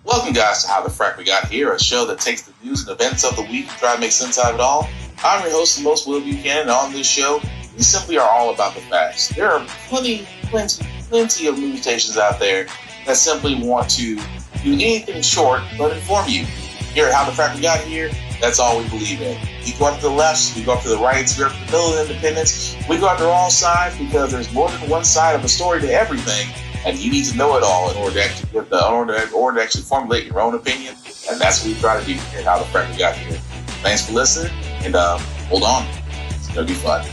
Welcome, guys, to How the Frack We Got Here, a show that takes the news and events of the week and try to make sense out of it all. I'm your host, the most Will Buchanan, and on this show, we simply are all about the facts. There are plenty of news stations out there that simply want to do anything short but inform you. Here at How the Frack We Got Here, that's all we believe in. We go up to the lefts, we go up to the rights, we go up to the middle of independence, we go up to all sides because there's more than one side of a story to everything. And you need to know it all in order to actually formulate your own opinion. And that's what we try to do here at How the Frack We Got Here. Thanks for listening, and hold on. It's going to be fun.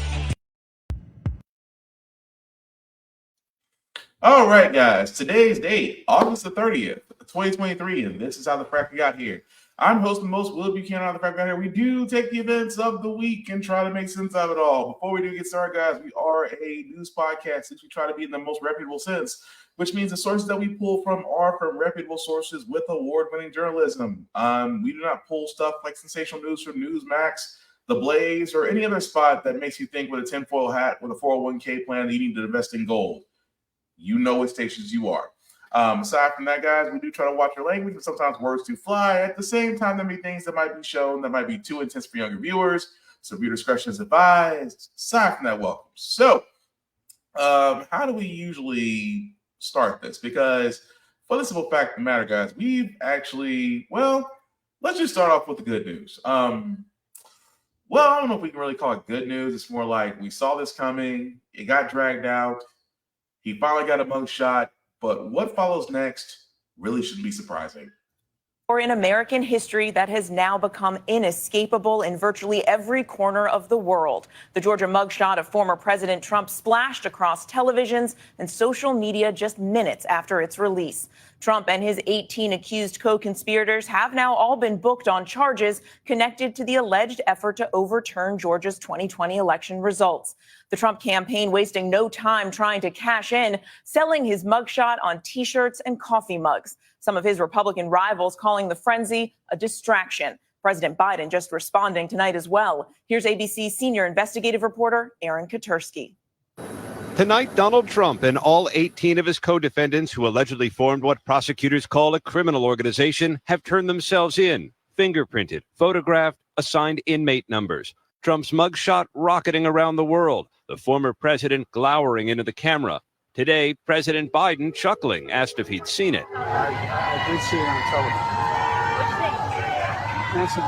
All right, guys. Today's date, August the 30th, 2023, and this is How the Frack We Got Here. I'm host the most Will Buchanan on the Frack We Got Here. We do take the events of the week and try to make sense of it all. Before we do get started, guys, we are a news podcast which we try to be in the most reputable sense, which means the sources that we pull from are from reputable sources with award-winning journalism. We do not pull stuff like sensational news from Newsmax, The Blaze, or any other spot that makes you think with a tinfoil hat with a 401k plan that you need to invest in gold. You know what stations you are. Aside from that, guys, we do try to watch your language, and sometimes words do fly. At the same time, there may be things that might be shown that might be too intense for younger viewers, so viewer discretion is advised. Aside from that, welcome. So, how do we usually start this? Because for the simple fact of the matter, guys, we've actually, let's just start off with the good news. I don't know if we can really call it good news. It's more like we saw this coming. It got dragged out. He finally got a mugshot. But what follows next really shouldn't be surprising. Or in American history that has now become inescapable in virtually every corner of the world. The Georgia mugshot of former President Trump splashed across televisions and social media just minutes after its release. Trump and his 18 accused co-conspirators have now all been booked on charges connected to the alleged effort to overturn Georgia's 2020 election results. The Trump campaign wasting no time trying to cash in, selling his mugshot on T-shirts and coffee mugs. Some of his Republican rivals calling the frenzy a distraction. President Biden just responding tonight as well. Here's ABC's senior investigative reporter, Aaron Katersky. Tonight, Donald Trump and all 18 of his co-defendants who allegedly formed what prosecutors call a criminal organization have turned themselves in, fingerprinted, photographed, assigned inmate numbers. Trump's mugshot rocketing around the world, the former president glowering into the camera. Today, President Biden, chuckling, asked if he'd seen it. I did see it on television.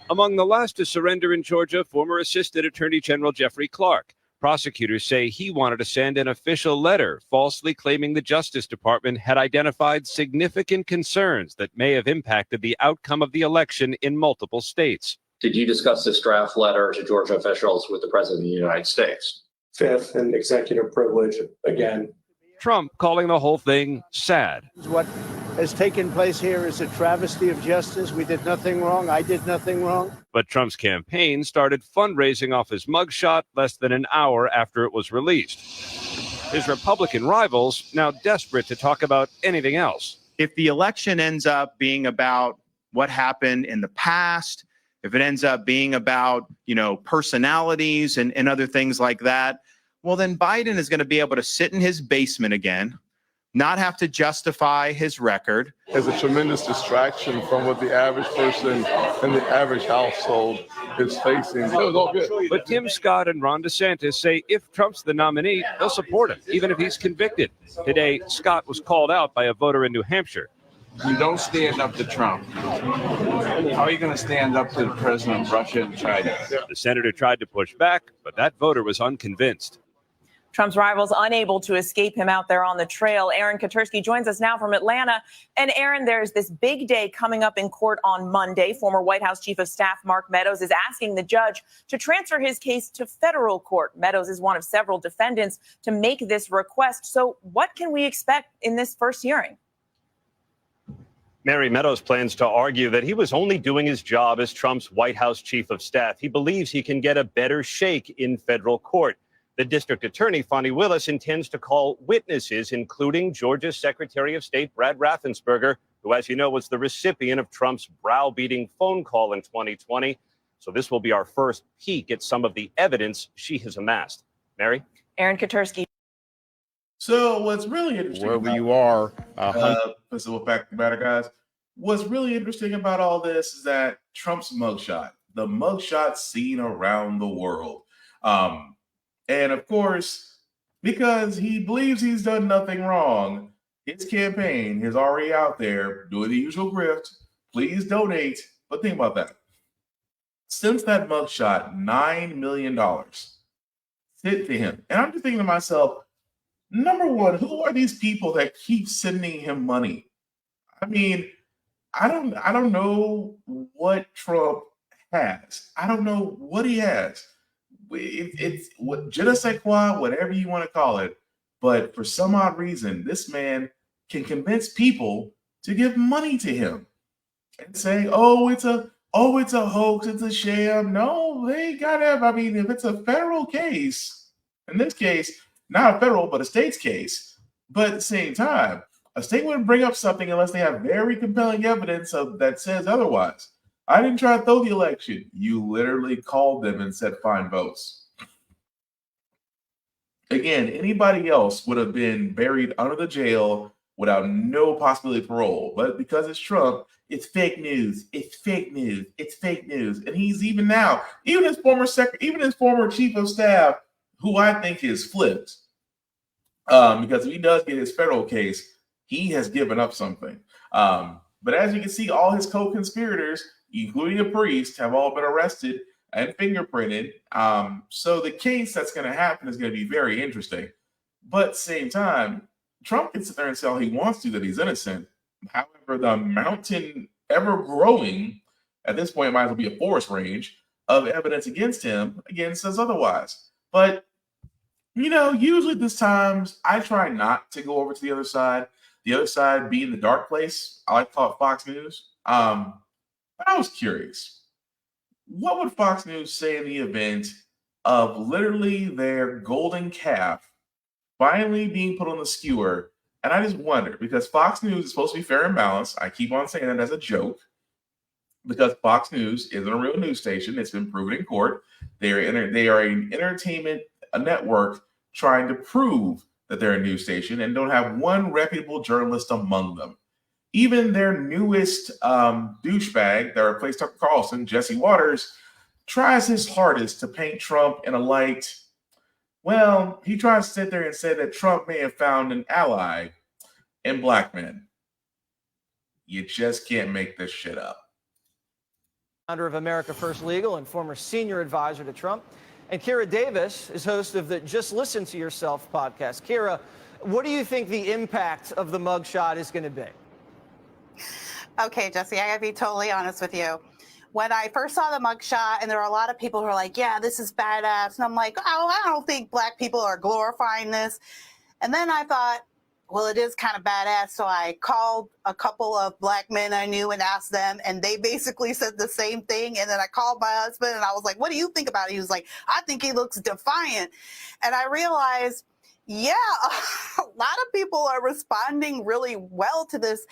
Among the last to surrender in Georgia, former Assistant Attorney General Jeffrey Clark. Prosecutors say he wanted to send an official letter falsely claiming the Justice Department had identified significant concerns that may have impacted the outcome of the election in multiple states. Did you discuss this draft letter to Georgia officials with the President of the United States? Fifth, and executive privilege again. Trump calling the whole thing sad. What has taken place here is a travesty of justice. We did nothing wrong. I did nothing wrong. But Trump's campaign started fundraising off his mugshot less than an hour after it was released. His Republican rivals now desperate to talk about anything else. If the election ends up being about what happened in the past, if it ends up being about, personalities and other things like that, well, then Biden is going to be able to sit in his basement again, not have to justify his record. It's a tremendous distraction from what the average person and the average household is facing. It was all good. But Tim Scott and Ron DeSantis say if Trump's the nominee, they'll support him, even if he's convicted. Today, Scott was called out by a voter in New Hampshire. You don't stand up to Trump. How are you going to stand up to the president of Russia and China? The senator tried to push back, but that voter was unconvinced. Trump's rivals unable to escape him out there on the trail. Aaron Katersky joins us now from Atlanta. And Aaron, there's this big day coming up in court on Monday. Former White House Chief of Staff Mark Meadows is asking the judge to transfer his case to federal court. Meadows is one of several defendants to make this request. So what can we expect in this first hearing? Mary, Meadows plans to argue that he was only doing his job as Trump's White House chief of staff. He believes he can get a better shake in federal court. The district attorney, Fonnie Willis, intends to call witnesses, including Georgia's Secretary of State, Brad Raffensperger, who, as you know, was the recipient of Trump's browbeating phone call in 2020. So this will be our first peek at some of the evidence she has amassed. Mary? Aaron Katersky. So what's really interesting Wherever about you are, this is what fact of the matter, guys. What's really interesting about all this is that Trump's mugshot, the mugshot seen around the world. And of course, because he believes he's done nothing wrong, his campaign is already out there doing the usual grift. Please donate. But think about that. Since that mugshot, $9 million sent to him. And I'm just thinking to myself, number one, who are these people that keep sending him money? I mean, I don't know what Trump has. I don't know what he has. It's what je ne sais quoi, whatever you want to call it. But for some odd reason, this man can convince people to give money to him and say, "Oh, it's a hoax, it's a sham." No, they gotta have. I mean, if it's a federal case, in this case, not a federal but a state's case, but at the same time, a state wouldn't bring up something unless they have very compelling evidence of that says otherwise. I didn't try to throw the election. You literally called them and said fine votes. Again, anybody else would have been buried under the jail without no possibility of parole. But because it's Trump, it's fake news. It's fake news. It's fake news. And he's even now, even his former chief of staff, who I think is flipped, because if he does get his federal case, he has given up something. But as you can see, all his co-conspirators, including a priest, have all been arrested and fingerprinted. So the case that's going to happen is going to be very interesting. But at the same time, Trump can sit there and say all he wants to that he's innocent. However, the mountain ever growing, at this point, it might as well be a forest range of evidence against him, again, says otherwise. But, you know, usually this times I try not to go over to the other side being the dark place. I like to call it Fox News. But I was curious. What would Fox News say in the event of literally their golden calf finally being put on the skewer? And I just wonder, because Fox News is supposed to be fair and balanced. I keep on saying that as a joke, because Fox News isn't a real news station. It's been proven in court. They are an entertainment network trying to prove that they're a news station and don't have one reputable journalist among them. Even their newest douchebag that replaced Tucker Carlson, Jesse Waters, tries his hardest to paint Trump in a light. Well, he tries to sit there and say that Trump may have found an ally in black men. You just can't make this shit up. Founder of America First Legal and former senior advisor to Trump. And Kira Davis is host of the Just Listen to Yourself podcast. Kira, what do you think the impact of the mugshot is going to be? Okay, Jesse, I gotta be totally honest with you. When I first saw the mugshot, and there were a lot of people who were like, yeah, this is badass. And I'm like, oh, I don't think black people are glorifying this. And then I thought, well, it is kind of badass. So I called a couple of black men I knew and asked them, and they basically said the same thing. And then I called my husband and I was like, what do you think about it? He was like, I think he looks defiant. And I realized, yeah, a lot of people are responding really well to this.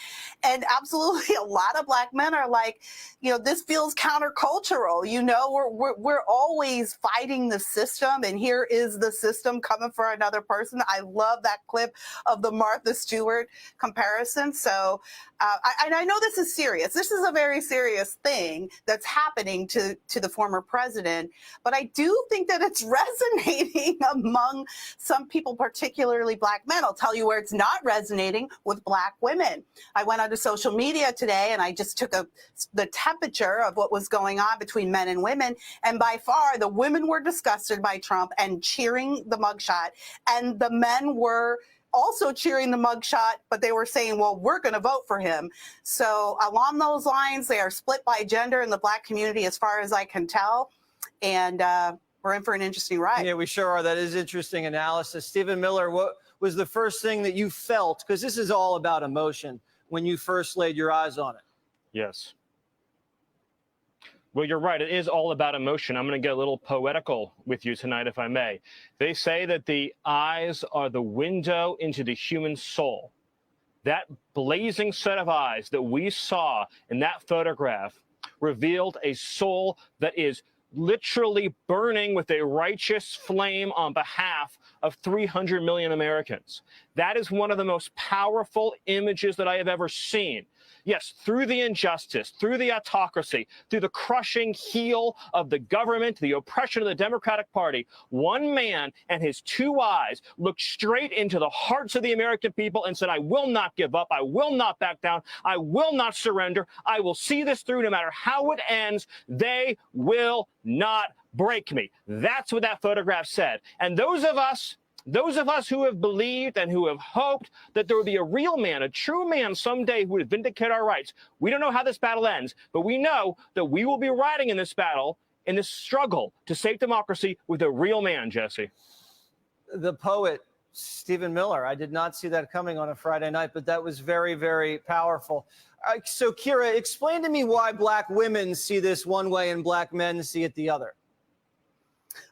And absolutely a lot of black men are like, you know, this feels countercultural. You know, we're always fighting the system, and here is the system coming for another person. I love that clip of the Martha Stewart comparison. So I know this is serious. This is a very serious thing that's happening to the former president. But I do think that it's resonating among some people, particularly black men. I'll tell you where it's not resonating: with black women. I went onto social media today and I just took the temperature of what was going on between men and women. And by far, the women were disgusted by Trump and cheering the mugshot. And the men were also cheering the mugshot, but they were saying, well, we're going to vote for him. So along those lines, they are split by gender in the black community, as far as I can tell. And we're in for an interesting ride. Yeah, we sure are. That is interesting analysis. Stephen Miller, what was the first thing that you felt? Because this is all about emotion when you first laid your eyes on it. Yes. Well, you're right. It is all about emotion. I'm going to get a little poetical with you tonight, if I may. They say that the eyes are the window into the human soul. That blazing set of eyes that we saw in that photograph revealed a soul that is literally burning with a righteous flame on behalf of 300 million Americans. That is one of the most powerful images that I have ever seen. Yes, through the injustice, through the autocracy, through the crushing heel of the government, the oppression of the Democratic Party, one man and his two eyes looked straight into the hearts of the American people and said, I will not give up. I will not back down. I will not surrender. I will see this through no matter how it ends. They will not break me. That's what that photograph said. And those of us who have believed and who have hoped that there would be a real man, a true man someday who would vindicate our rights. We don't know how this battle ends, but we know that we will be riding in this battle, in this struggle to save democracy with a real man, Jesse. The poet, Stephen Miller. I did not see that coming on a Friday night, but that was very, very powerful. So, Kira, explain to me why black women see this one way and black men see it the other.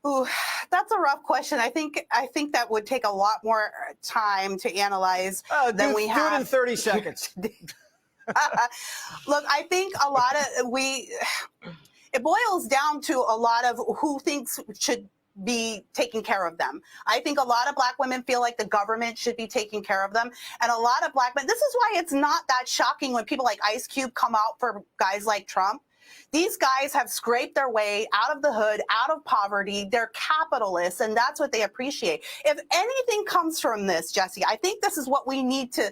Ooh, that's a rough question. I think that would take a lot more time to analyze than we have. Do it in 30 seconds. Look, I think a lot of it boils down to a lot of who thinks should be taking care of them. I think a lot of black women feel like the government should be taking care of them. And a lot of black men, this is why it's not that shocking when people like Ice Cube come out for guys like Trump. These guys have scraped their way out of the hood, out of poverty. They're capitalists, and that's what they appreciate. If anything comes from this, Jesse, I think this is what we need to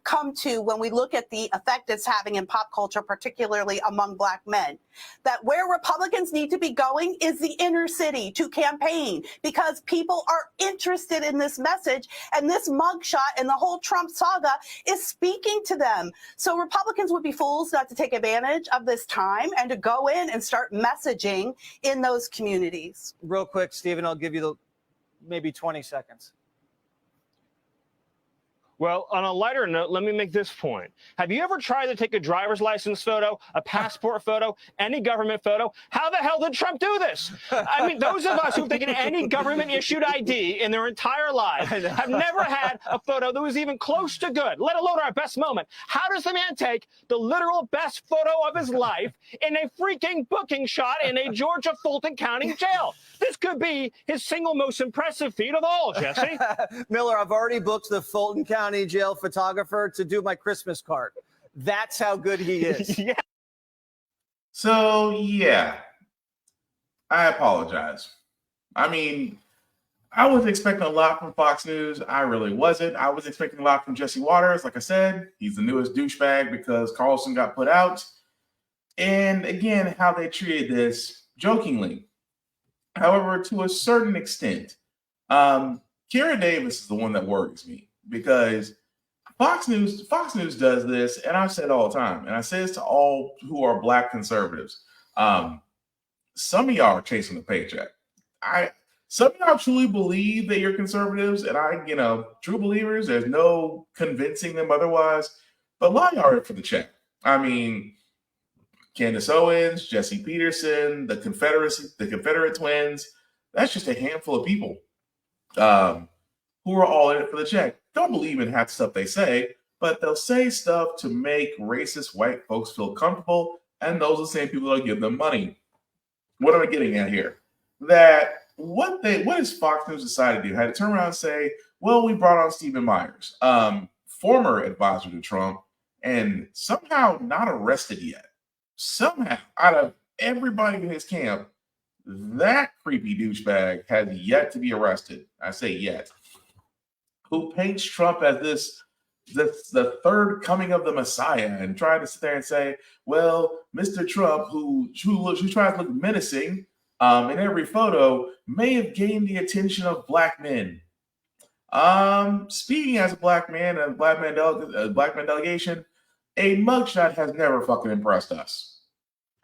come to when we look at the effect it's having in pop culture, particularly among black men. That where Republicans need to be going is the inner city to campaign, because people are interested in this message, and this mugshot and the whole Trump saga is speaking to them. So Republicans would be fools not to take advantage of this time and to go in and start messaging in those communities. Real quick, Stephen, I'll give you maybe 20 seconds. Well, on a lighter note, let me make this point. Have you ever tried to take a driver's license photo, a passport photo, any government photo? How the hell did Trump do this? I mean, those of us who've taken any government-issued ID in their entire lives have never had a photo that was even close to good, let alone our best moment. How does the man take the literal best photo of his life in a freaking booking shot in a Georgia Fulton County jail? This could be his single most impressive feat of all, Jesse. Miller, I've already booked the Fulton County jail photographer to do my Christmas card. That's how good he is. Yeah. So, yeah, I apologize. I mean, I was expecting a lot from Fox News. I really wasn't. I was expecting a lot from Jesse Waters. Like I said, he's the newest douchebag because Carlson got put out. And again, how they treated this jokingly. However, to a certain extent, Kira Davis is the one that worries me, because Fox News does this, and I've said all the time, and I say this to all who are black conservatives. Some of y'all are chasing the paycheck. Some of y'all truly believe that you're conservatives, and true believers, there's no convincing them otherwise. But a lot of y'all are in for the check. I mean, Candace Owens, Jesse Peterson, the Confederate twins, that's just a handful of people who are all in it for the check. Don't believe in half the stuff they say, but they'll say stuff to make racist white folks feel comfortable, and those are the same people that'll give them money. What am I getting at here? That what has Fox News decided to do? Had to turn around and say, well, we brought on Stephen Myers, former advisor to Trump, and somehow not arrested yet. Somehow, out of everybody in his camp, that creepy douchebag has yet to be arrested. I say yet. Who paints Trump as the third coming of the Messiah, and trying to sit there and say, well, Mr. Trump, who tries to look menacing in every photo, may have gained the attention of black men. Speaking as a black man and a black man delegation, a mugshot has never fucking impressed us.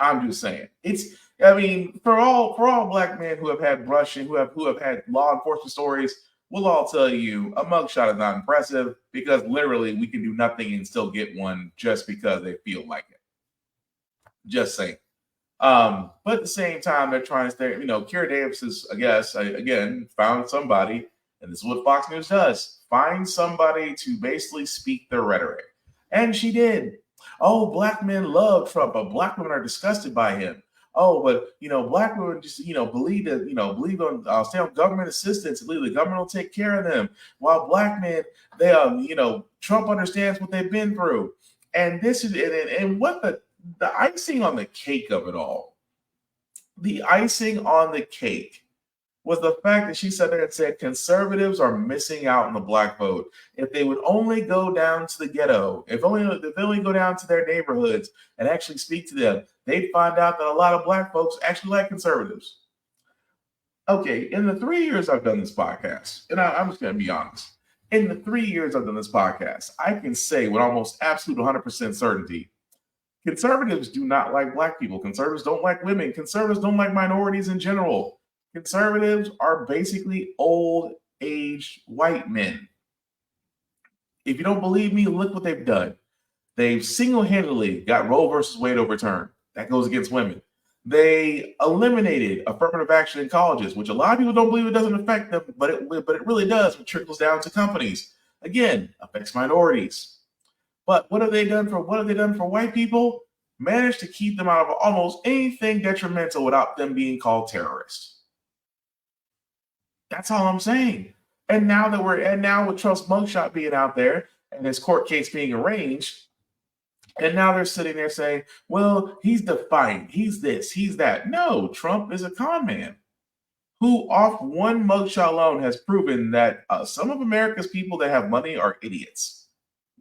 I'm just saying. For all black men who have had brushing, who have had law enforcement stories, we'll all tell you a mugshot is not impressive, because literally we can do nothing and still get one just because they feel like it. Just saying. But at the same time, they're trying to stay, Kira Davis is, I guess, again, found somebody, and this is what Fox News does, find somebody to basically speak their rhetoric. And she did. Oh, black men love Trump, but black women are disgusted by him. oh, but black women just believe on stay on government assistance, believe the government will take care of them, while black men, they Trump understands what they've been through, and this is and what the icing on the cake of it all. The icing on the cake was the fact that she sat there and said conservatives are missing out on the black vote. If they would only go down to the ghetto, if they only go down to their neighborhoods and actually speak to them, they'd find out that a lot of black folks actually like conservatives. Okay, in the 3 years I've done this podcast, and I'm just going to be honest, in the 3 years I've done this podcast, I can say with almost absolute 100% certainty, conservatives do not like black people. Conservatives don't like women. Conservatives don't like minorities in general. Conservatives are basically old-aged white men. If you don't believe me, look what they've done. They've single-handedly got Roe versus Wade overturned. That goes against women. They eliminated affirmative action in colleges, which a lot of people don't believe it doesn't affect them, but it really does. It trickles down to companies. Again, affects minorities. But what have they done for white people? Managed to keep them out of almost anything detrimental without them being called terrorists. That's all I'm saying. And now with Trump's mugshot being out there and his court case being arranged, and now they're sitting there saying, well, he's defiant, he's this, he's that. No, Trump is a con man who off one mugshot alone has proven that some of America's people that have money are idiots,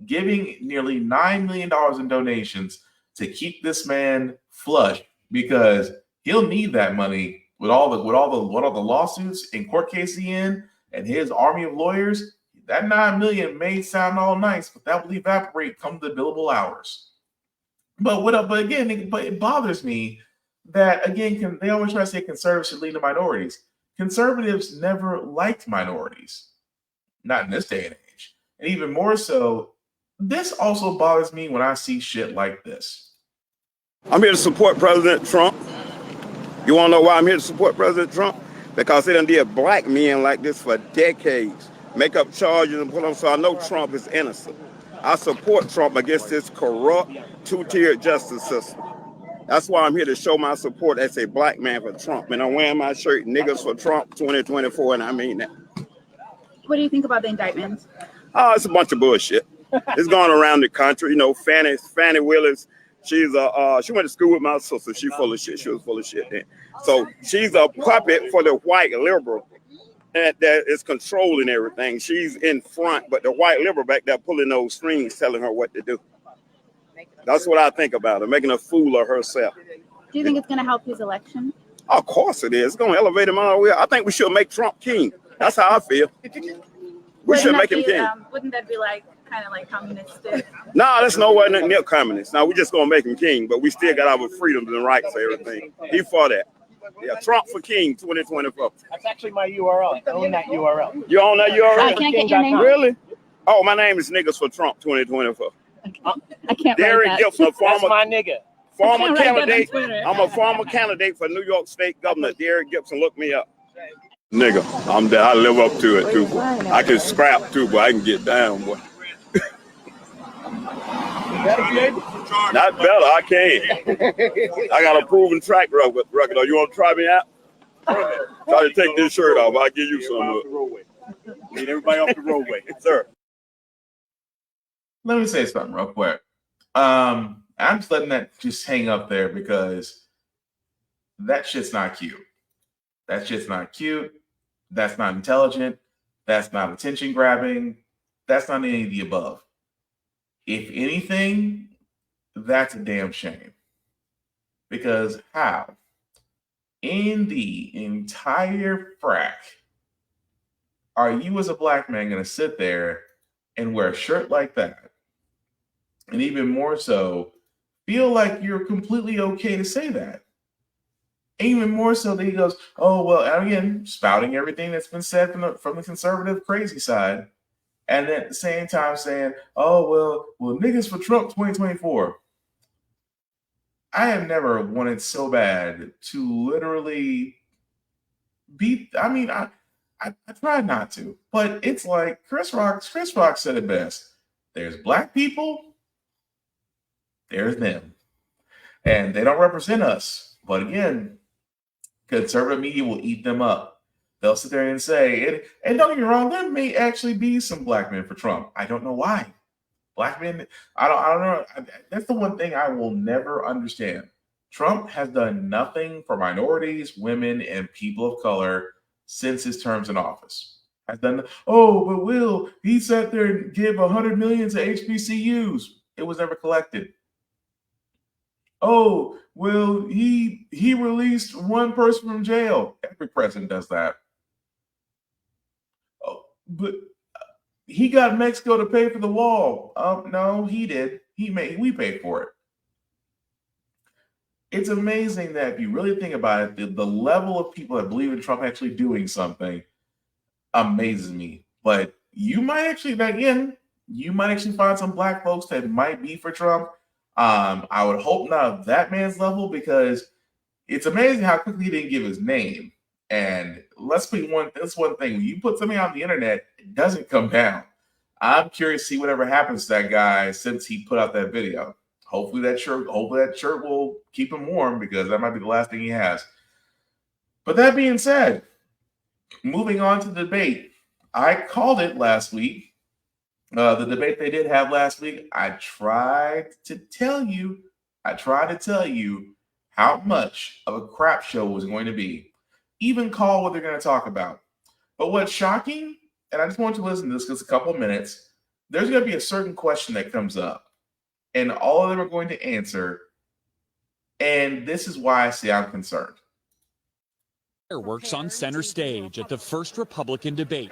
giving nearly $9 million in donations to keep this man flush because he'll need that money with all the lawsuits and court cases and his army of lawyers. That $9 million may sound all nice, but that will evaporate come the billable hours. But it bothers me that again, they always try to say conservatives should lead to minorities. Conservatives never liked minorities, not in this day and age. And even more so, this also bothers me when I see shit like this. I'm here to support President Trump. You want to know why I'm here to support President Trump? Because they done did black men like this for decades. Make up charges and put them, so I know Trump is innocent. I support Trump against this corrupt, two-tiered justice system. That's why I'm here to show my support as a black man for Trump. And I'm wearing my shirt, Niggas for Trump 2024, and I mean that. What do you think about the indictments? Oh, it's a bunch of bullshit. It's going around the country. Fannie Willis, she went to school with my sister. She full of shit. She was full of shit then. So she's a puppet for the white liberal that is controlling everything. She's in front, but the white liberal back there pulling those strings, telling her what to do. That's what I think about her, making a fool of herself. Do you think it's going to help his election? Of course it is. It's going to elevate him all the way. I think we should make Trump king. That's how I feel. We should make him king. Wouldn't that be kind of like communistic? No, that's nowhere near communist. Now, we're just going to make him king, but we still got our freedoms and rights and everything. He for that. Yeah, Trump for king 2024. That's actually my URL. I own that URL. You own that URL? Can I get your name? Really? Oh, my name is Niggas for Trump 2024. I can't Derek write Gibson, That's my nigga. former candidate. I'm a former candidate for New York State Governor. Derek Gibson, look me up. Nigga, I'm there. I live up to it too, boy. I can scrap too, but I can get down, boy. Not better, I can. I got a proven track record. You want to try me out? Try to take this shirt off. I'll give you some. Need everybody off the roadway. Sir. Let me say something real quick. I'm just letting that just hang up there because that shit's not cute. That shit's not cute. That's not intelligent. That's not attention grabbing. That's not any of the above. If anything, that's a damn shame. Because how? In the entire frack, are you as a black man going to sit there and wear a shirt like that? And even more so, feel like you're completely okay to say that. Even more so that he goes, oh, well, and again, spouting everything that's been said from the conservative crazy side. And then at the same time saying, oh, well, niggas for Trump 2024. I have never wanted so bad to literally beat. I mean, I tried not to, but it's like Chris Rock said it best. There's black people, there's them. And they don't represent us. But again, conservative media will eat them up. They'll sit there and say, and don't get me wrong, there may actually be some black men for Trump. I don't know why. Black men, I don't know. That's the one thing I will never understand. Trump has done nothing for minorities, women, and people of color since his terms in office. Has done, but he sat there and gave $100 million to HBCUs. It was never collected. Oh, well, he released one person from jail. Every president does that. Oh, but he got Mexico to pay for the wall. No, he did. We paid for it. It's amazing that if you really think about it, the level of people that believe in Trump actually doing something amazes me. But you might actually find some black folks that might be for Trump. I would hope not of that man's level, because it's amazing how quickly he didn't give his name. And that's one thing. When you put something on the internet, it doesn't come down. I'm curious to see whatever happens to that guy since he put out that video. Hopefully that shirt will keep him warm, because that might be the last thing he has. But that being said, moving on to the debate. I called it last week. The debate they did have last week, I tried to tell you how much of a crap show it was going to be. Even call what they're going to talk about. But what's shocking, and I just want you to listen to this because a couple of minutes, there's going to be a certain question that comes up, and all of them are going to answer. And this is why I say I'm concerned. Works on center stage at the first Republican debate,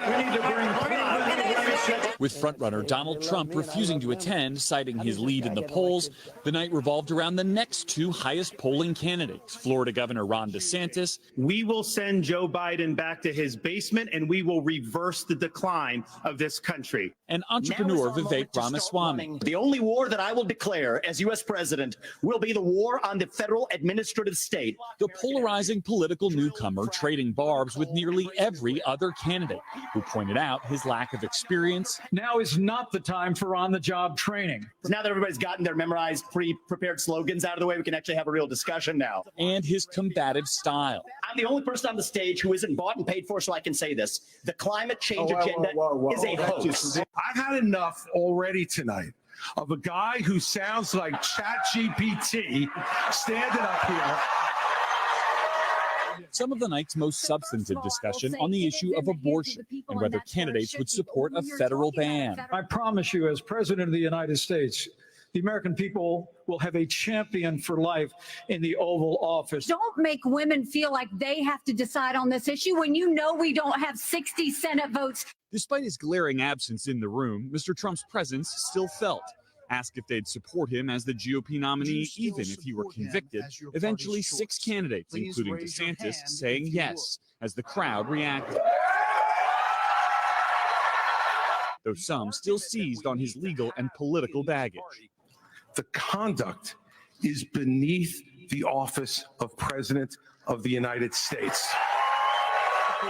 with frontrunner Donald Trump refusing to attend, citing his lead in the polls. The night revolved around the next two highest polling candidates, Florida Governor Ron DeSantis. We will send Joe Biden back to his basement, and we will reverse the decline of this country. And entrepreneur Vivek Ramaswamy. The only war that I will declare as U.S. president will be the war on the federal administrative state. The polarizing political newcomer trading barbs with nearly every other candidate, who pointed out his lack of experience. Now is not the time for on-the-job training. Now that everybody's gotten their memorized, pre-prepared slogans out of the way, we can actually have a real discussion now. And his combative style. I'm the only person on the stage who isn't bought and paid for, so I can say this. The climate change agenda is a hoax. I've had enough already tonight of a guy who sounds like ChatGPT standing up here. Some of the night's most substantive discussion on the issue of abortion and whether candidates would support a federal ban. I promise you, as President of the United States, the American people will have a champion for life in the Oval Office. Don't make women feel like they have to decide on this issue when you know we don't have 60 Senate votes. Despite his glaring absence in the room, Mr. Trump's presence still felt. Asked if they'd support him as the GOP nominee, even if he were convicted. Eventually, 6 candidates, including DeSantis, saying yes, as the crowd reacted. Though some still seized on his legal and political baggage. The conduct is beneath the office of President of the United States.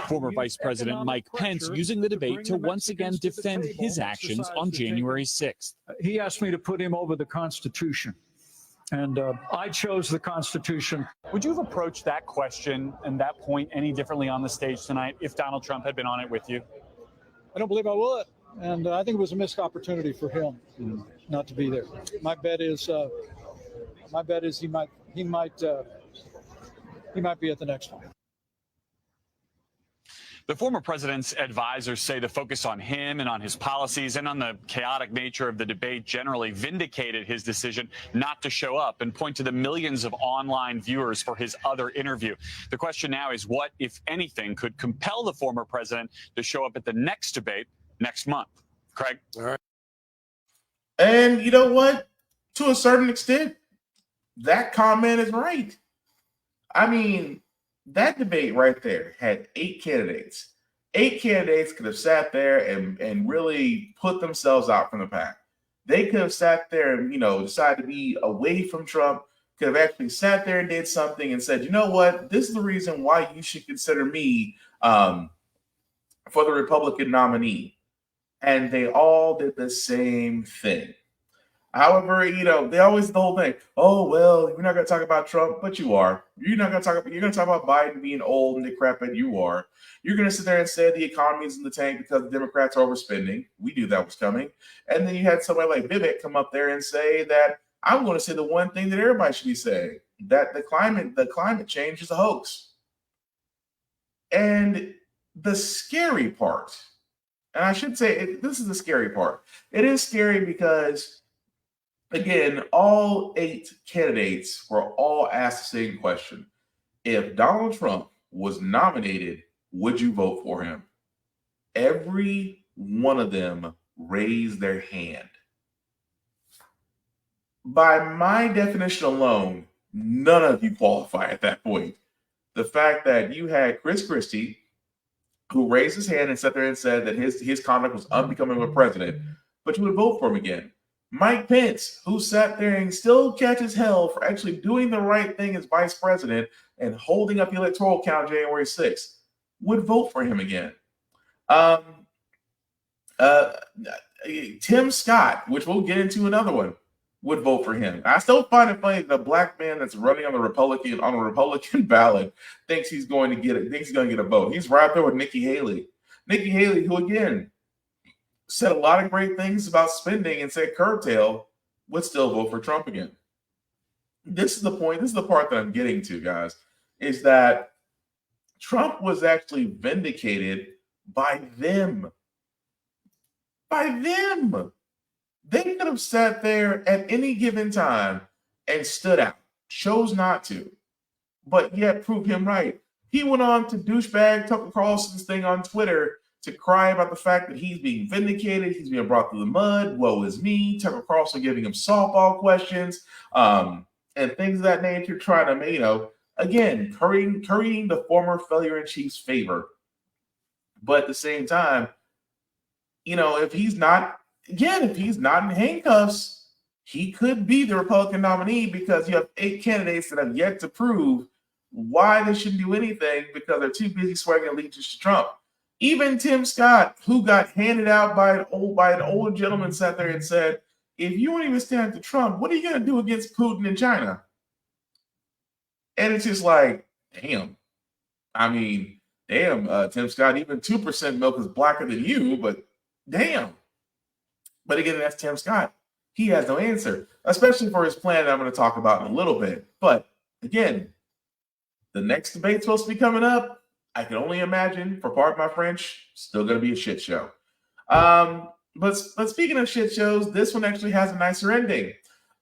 Former Vice President Mike Pence using the debate to once again defend his actions on January 6th. He asked me to put him over the Constitution, and I chose the Constitution. Would you have approached that question and that point any differently on the stage tonight if Donald Trump had been on it with you? I don't believe I would, and I think it was a missed opportunity for him not to be there. My bet is he might be at the next one. The former president's advisors say the focus on him and on his policies and on the chaotic nature of the debate generally vindicated his decision not to show up, and point to the millions of online viewers for his other interview. The question now is what, if anything, could compel the former president to show up at the next debate next month? Craig? All right. And you know what? To a certain extent, that comment is right. I mean, that debate right there had 8 candidates. 8 candidates could have sat there and really put themselves out from the pack. They could have sat there and, decided to be away from Trump, could have actually sat there and did something and said, you know what, this is the reason why you should consider me for the Republican nominee. And they all did the same thing. However, they always the whole thing. Oh well, we're not going to talk about Trump, but you are. You're not going to talk about. You're going to talk about Biden being old and decrepit. You are. You're going to sit there and say the economy is in the tank because the Democrats are overspending. We knew that was coming. And then you had somebody like Vivek come up there and say that I'm going to say the one thing that everybody should be saying, that the climate change is a hoax. And the scary part, and I should say this is the scary part. It is scary because, again, all 8 candidates were all asked the same question. If Donald Trump was nominated, would you vote for him? Every one of them raised their hand. By my definition alone, none of you qualify at that point. The fact that you had Chris Christie, who raised his hand and sat there and said that his conduct was unbecoming of a president, but you would vote for him again. Mike Pence, who sat there and still catches hell for actually doing the right thing as vice president and holding up the electoral count January 6th, would vote for him again. Tim Scott, which we'll get into another one, would vote for him. I still find it funny that a black man that's running on a Republican ballot thinks he's going to get a vote. He's right there with Nikki Haley. Nikki Haley, who again said a lot of great things about spending and said curtail, would still vote for Trump again. This is the point. This is the part that I'm getting to, guys, is that Trump was actually vindicated by them. By them. They could have sat there at any given time and stood out, chose not to, but yet proved him right. He went on to douchebag Tucker Carlson's thing on Twitter to cry about the fact that he's being vindicated, he's being brought through the mud, woe is me, Tucker Carlson giving him softball questions, and things of that nature, trying to, again, currying the former failure-in-chief's favor. But at the same time, if he's not in handcuffs, he could be the Republican nominee because you have 8 candidates that have yet to prove why they shouldn't do anything because they're too busy swearing allegiance to Trump. Even Tim Scott, who got handed out by an old gentleman, sat there and said, if you won't even stand to Trump, what are you going to do against Putin in China? And it's just like, damn. I mean, damn, Tim Scott, even 2% milk is blacker than you, but damn. But again, that's Tim Scott. He has no answer, especially for his plan that I'm going to talk about in a little bit. But again, the next debate's supposed to be coming up. I can only imagine, for part of my French, still going to be a shit show. But speaking of shit shows, this one actually has a nicer ending.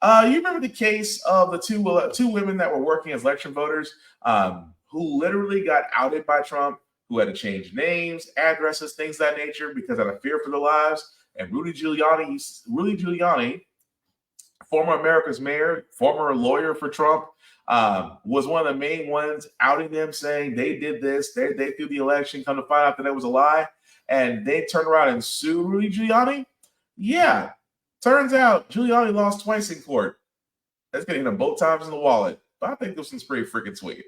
You remember the case of the two women that were working as election voters who literally got outed by Trump, who had to change names, addresses, things of that nature because out of fear for their lives. And Rudy Giuliani, former America's mayor, former lawyer for Trump, was one of the main ones outing them, saying they did this, they threw the election, come to find out that it was a lie, and they turned around and sued Rudy Giuliani. Yeah, turns out Giuliani lost twice in court. That's getting him both times in the wallet. But I think this one's pretty freaking sweet.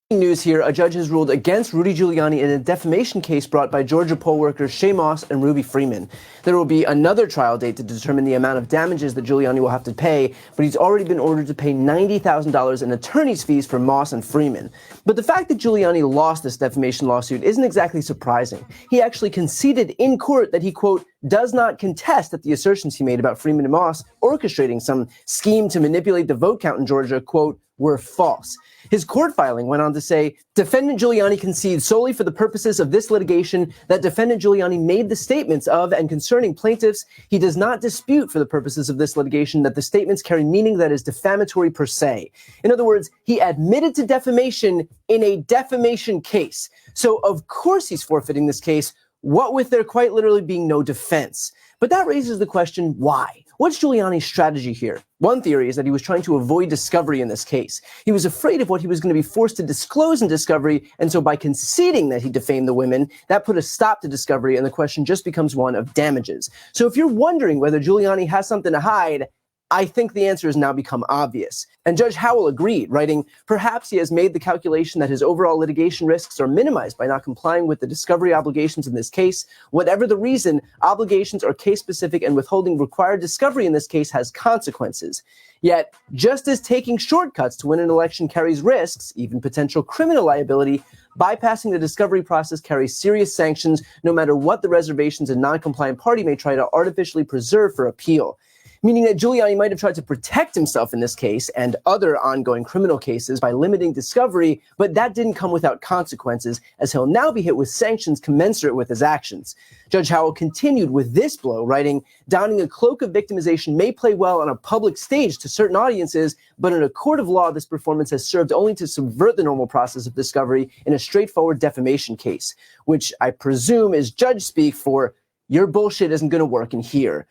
News here, a judge has ruled against Rudy Giuliani in a defamation case brought by Georgia poll workers Shay Moss and Ruby Freeman. There will be another trial date to determine the amount of damages that Giuliani will have to pay, but he's already been ordered to pay $90,000 in attorney's fees for Moss and Freeman. But the fact that Giuliani lost this defamation lawsuit isn't exactly surprising. He actually conceded in court that he, quote, does not contest that the assertions he made about Freeman and Moss orchestrating some scheme to manipulate the vote count in Georgia, quote, were false. His court filing went on to say, defendant Giuliani concedes solely for the purposes of this litigation that defendant Giuliani made the statements of and concerning plaintiffs. He does not dispute for the purposes of this litigation that the statements carry meaning that is defamatory per se. In other words, he admitted to defamation in a defamation case. So of course he's forfeiting this case, what with there quite literally being no defense. But that raises the question, why? What's Giuliani's strategy here? One theory is that he was trying to avoid discovery in this case. He was afraid of what he was going to be forced to disclose in discovery, and so by conceding that he defamed the women, that put a stop to discovery, and the question just becomes one of damages. So if you're wondering whether Giuliani has something to hide, I think the answer has now become obvious. And Judge Howell agreed, writing, "Perhaps he has made the calculation that his overall litigation risks are minimized by not complying with the discovery obligations in this case. Whatever the reason, obligations are case-specific and withholding required discovery in this case has consequences. Yet, just as taking shortcuts to win an election carries risks, even potential criminal liability, bypassing the discovery process carries serious sanctions, no matter what the reservations a non-compliant party may try to artificially preserve for appeal." Meaning that Giuliani might have tried to protect himself in this case and other ongoing criminal cases by limiting discovery, but that didn't come without consequences, as he'll now be hit with sanctions commensurate with his actions. Judge Howell continued with this blow, writing, "Donning a cloak of victimization may play well on a public stage to certain audiences, but in a court of law, this performance has served only to subvert the normal process of discovery in a straightforward defamation case," which I presume is judge speak for, "Your bullshit isn't going to work in here."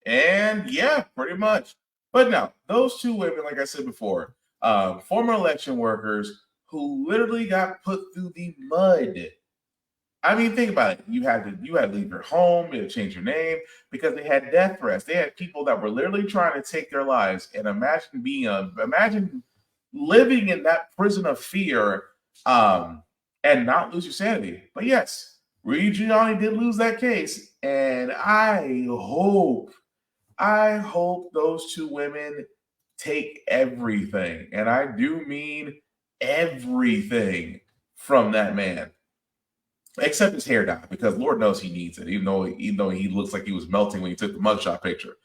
And yeah, pretty much. But no, those two women, like I said before, former election workers who literally got put through the mud. I mean, think about it. You had to leave your home, you had to change your name because they had death threats. They had people that were literally trying to take their lives. And imagine living in that prison of fear and not lose your sanity. But yes, Rudy Giuliani did lose that case, and I hope those two women take everything, and I do mean everything, from that man, except his hair dye, because Lord knows he needs it, even though he looks like he was melting when he took the mugshot picture.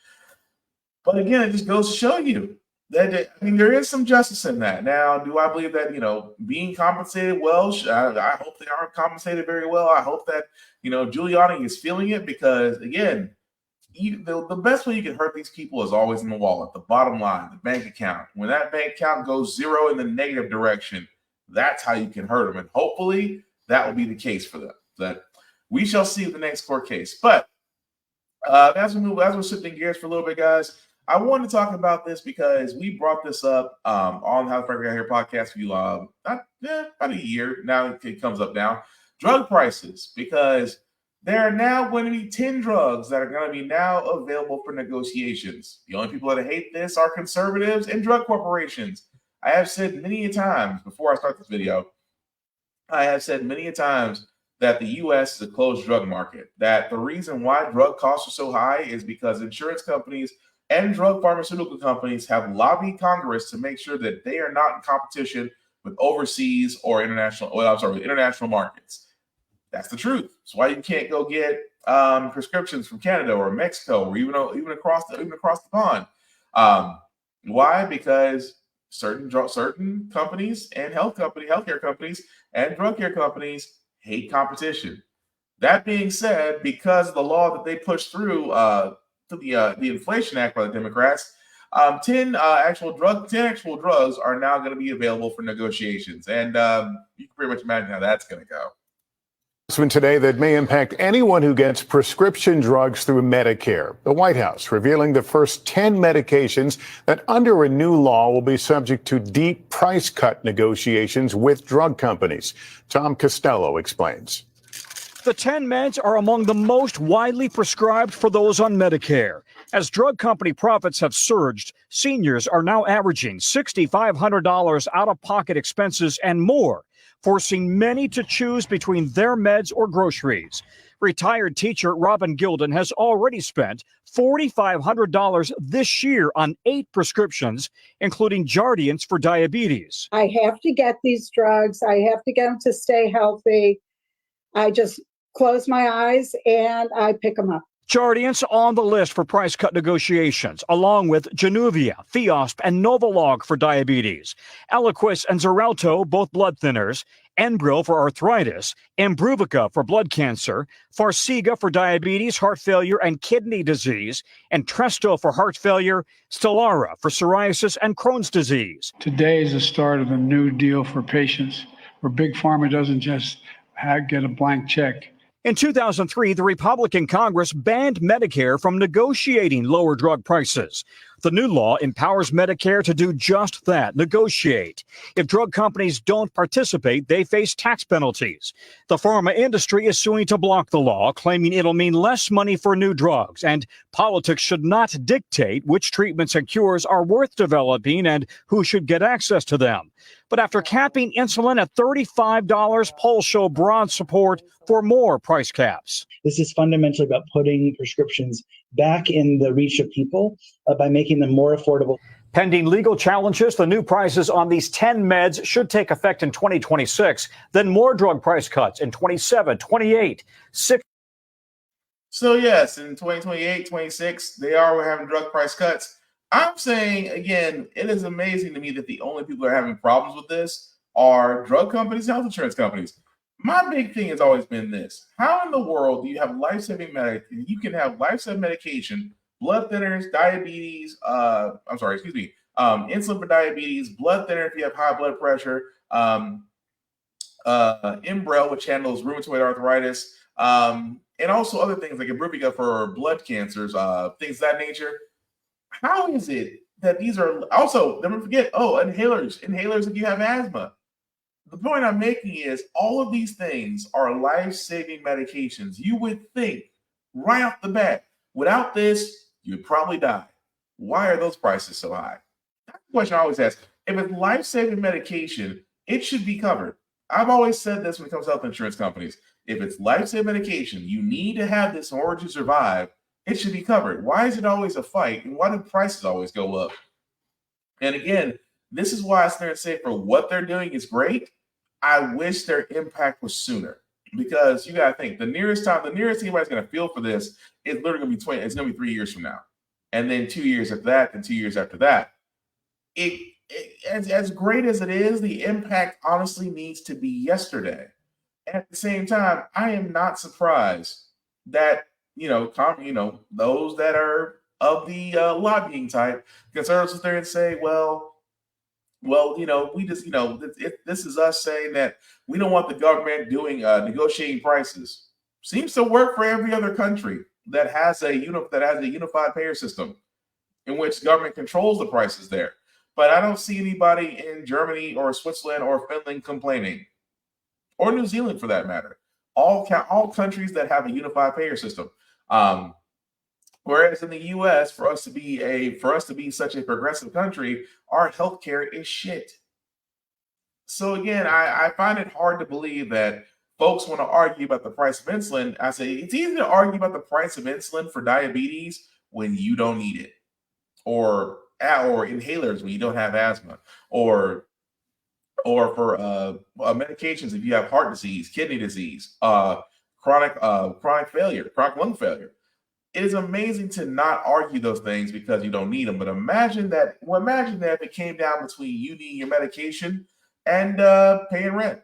But again, it just goes to show you that, I mean, there is some justice in that. Now, do I believe that, being compensated well? I hope they aren't compensated very well. I hope that, Giuliani is feeling it, because again, the best way you can hurt these people is always in the wallet, the bottom line, the bank account. When that bank account goes zero in the negative direction, that's how you can hurt them. And hopefully that will be the case for them. That we shall see with the next court case. But as we're shifting gears for a little bit, guys, I wanted to talk about this because we brought this up on How the Frack Got Here podcast for you about a year now. It comes up now. Drug prices, because there are now going to be 10 drugs that are going to be now available for negotiations. The only people that hate this are conservatives and drug corporations. I have said many a times before I start this video, that the U.S. is a closed drug market, that the reason why drug costs are so high is because insurance companies and drug pharmaceutical companies have lobbied Congress to make sure that they are not in competition with overseas or international markets. That's the truth. That's why you can't go get prescriptions from Canada or Mexico or even across the pond. Why? Because certain companies and healthcare companies and drug care companies hate competition. That being said, because of the law that they pushed through the Inflation Act by the Democrats, 10 actual drugs are now going to be available for negotiations, and you can pretty much imagine how that's going to go. Today that may impact anyone who gets prescription drugs through Medicare. The White House revealing the first 10 medications that under a new law will be subject to deep price cut negotiations with drug companies. Tom Costello explains. The 10 meds are among the most widely prescribed for those on Medicare. As drug company profits have surged, seniors are now averaging $6,500 out-of-pocket expenses and more, forcing many to choose between their meds or groceries. Retired teacher Robin Gilden has already spent $4,500 this year on 8 prescriptions, including Jardiance for diabetes. I have to get these drugs. I have to get them to stay healthy. I just close my eyes and I pick them up. Jardiance on the list for price cut negotiations, along with Januvia, Theosp, and Novolog for diabetes, Eliquis and Xarelto, both blood thinners, Enbrel for arthritis, Imbruvica for blood cancer, Farxiga for diabetes, heart failure, and kidney disease, and Tresto for heart failure, Stelara for psoriasis and Crohn's disease. Today is the start of a new deal for patients where Big Pharma doesn't just get a blank check. In 2003, the Republican Congress banned Medicare from negotiating lower drug prices. The new law empowers Medicare to do just that, negotiate. If drug companies don't participate, they face tax penalties. The pharma industry is suing to block the law, claiming it'll mean less money for new drugs, and politics should not dictate which treatments and cures are worth developing and who should get access to them. But after capping insulin at $35, polls show broad support for more price caps. This is fundamentally about putting prescriptions back in the reach of people by making them more affordable. Pending legal challenges, the new prices on these 10 meds should take effect in 2026. Then more drug price cuts in 27, 28, 6. So yes, in 2028, 26, they are having drug price cuts. I'm saying, again, it is amazing to me that the only people that are having problems with this are drug companies, health insurance companies. My big thing has always been this. How in the world do you have life-saving medication? You can have life-saving medication, blood thinners, diabetes, insulin for diabetes, blood thinner if you have high blood pressure, Enbrel, which handles rheumatoid arthritis, and also other things like Imbruvica for blood cancers, things of that nature. How is it that these are also, never forget, inhalers if you have asthma. The point I'm making is all of these things are life-saving medications. You would think right off the bat, without this, you'd probably die. Why are those prices so high? That's the question I always ask. If it's life-saving medication, it should be covered. I've always said this when it comes to health insurance companies. If it's life-saving medication, you need to have this in order to survive. It should be covered. Why is it always a fight? And why do prices always go up? And again, this is why I stand and say for what they're doing is great. I wish their impact was sooner because you got to think the nearest anybody's going to feel for this is literally going to be it's going to be 3 years from now. And then 2 years after that, and 2 years after that. As great as it is, the impact honestly needs to be yesterday. At the same time, I am not surprised that those that are of the lobbying type conservatives sit there and say, we just, this is us saying that we don't want the government doing negotiating prices. Seems to work for every other country that has a unified payer system in which government controls the prices there. But I don't see anybody in Germany or Switzerland or Finland complaining, or New Zealand for that matter. All countries that have a unified payer system. Whereas in the U.S., for us to be such a progressive country, our healthcare is shit. So again, I find it hard to believe that folks want to argue about the price of insulin. I say it's easy to argue about the price of insulin for diabetes when you don't need it, or inhalers when you don't have asthma, or for medications if you have heart disease, kidney disease, chronic lung failure. It is amazing to not argue those things because you don't need them. But imagine that if it came down between you needing your medication and paying rent,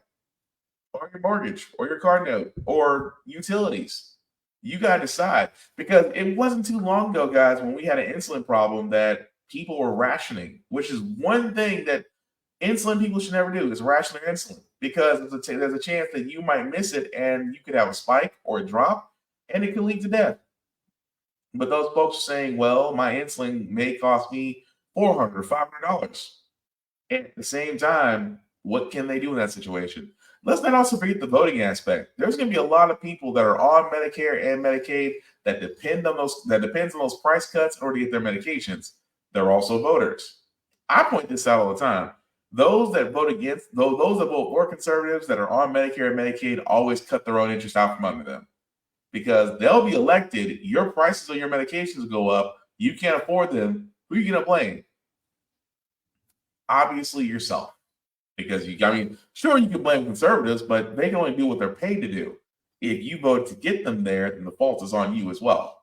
or your mortgage, or your car note, or utilities. You got to decide, because it wasn't too long ago, guys, when we had an insulin problem that people were rationing, which is one thing that insulin people should never do, is ration their insulin, because there's a chance that you might miss it and you could have a spike or a drop, and it could lead to death. But those folks are saying, well, my insulin may cost me $400 or $500. At the same time, what can they do in that situation? Let's not also forget the voting aspect. There's going to be a lot of people that are on Medicare and Medicaid that depends on those price cuts in order to get their medications. They're also voters. I point this out all the time. Those that vote more conservatives that are on Medicare and Medicaid always cut their own interest out from under them, because they'll be elected. Your prices on your medications go up. You can't afford them. Who are you going to blame? Obviously yourself. Because sure, you can blame conservatives, but they can only do what they're paid to do. If you vote to get them there, then the fault is on you as well.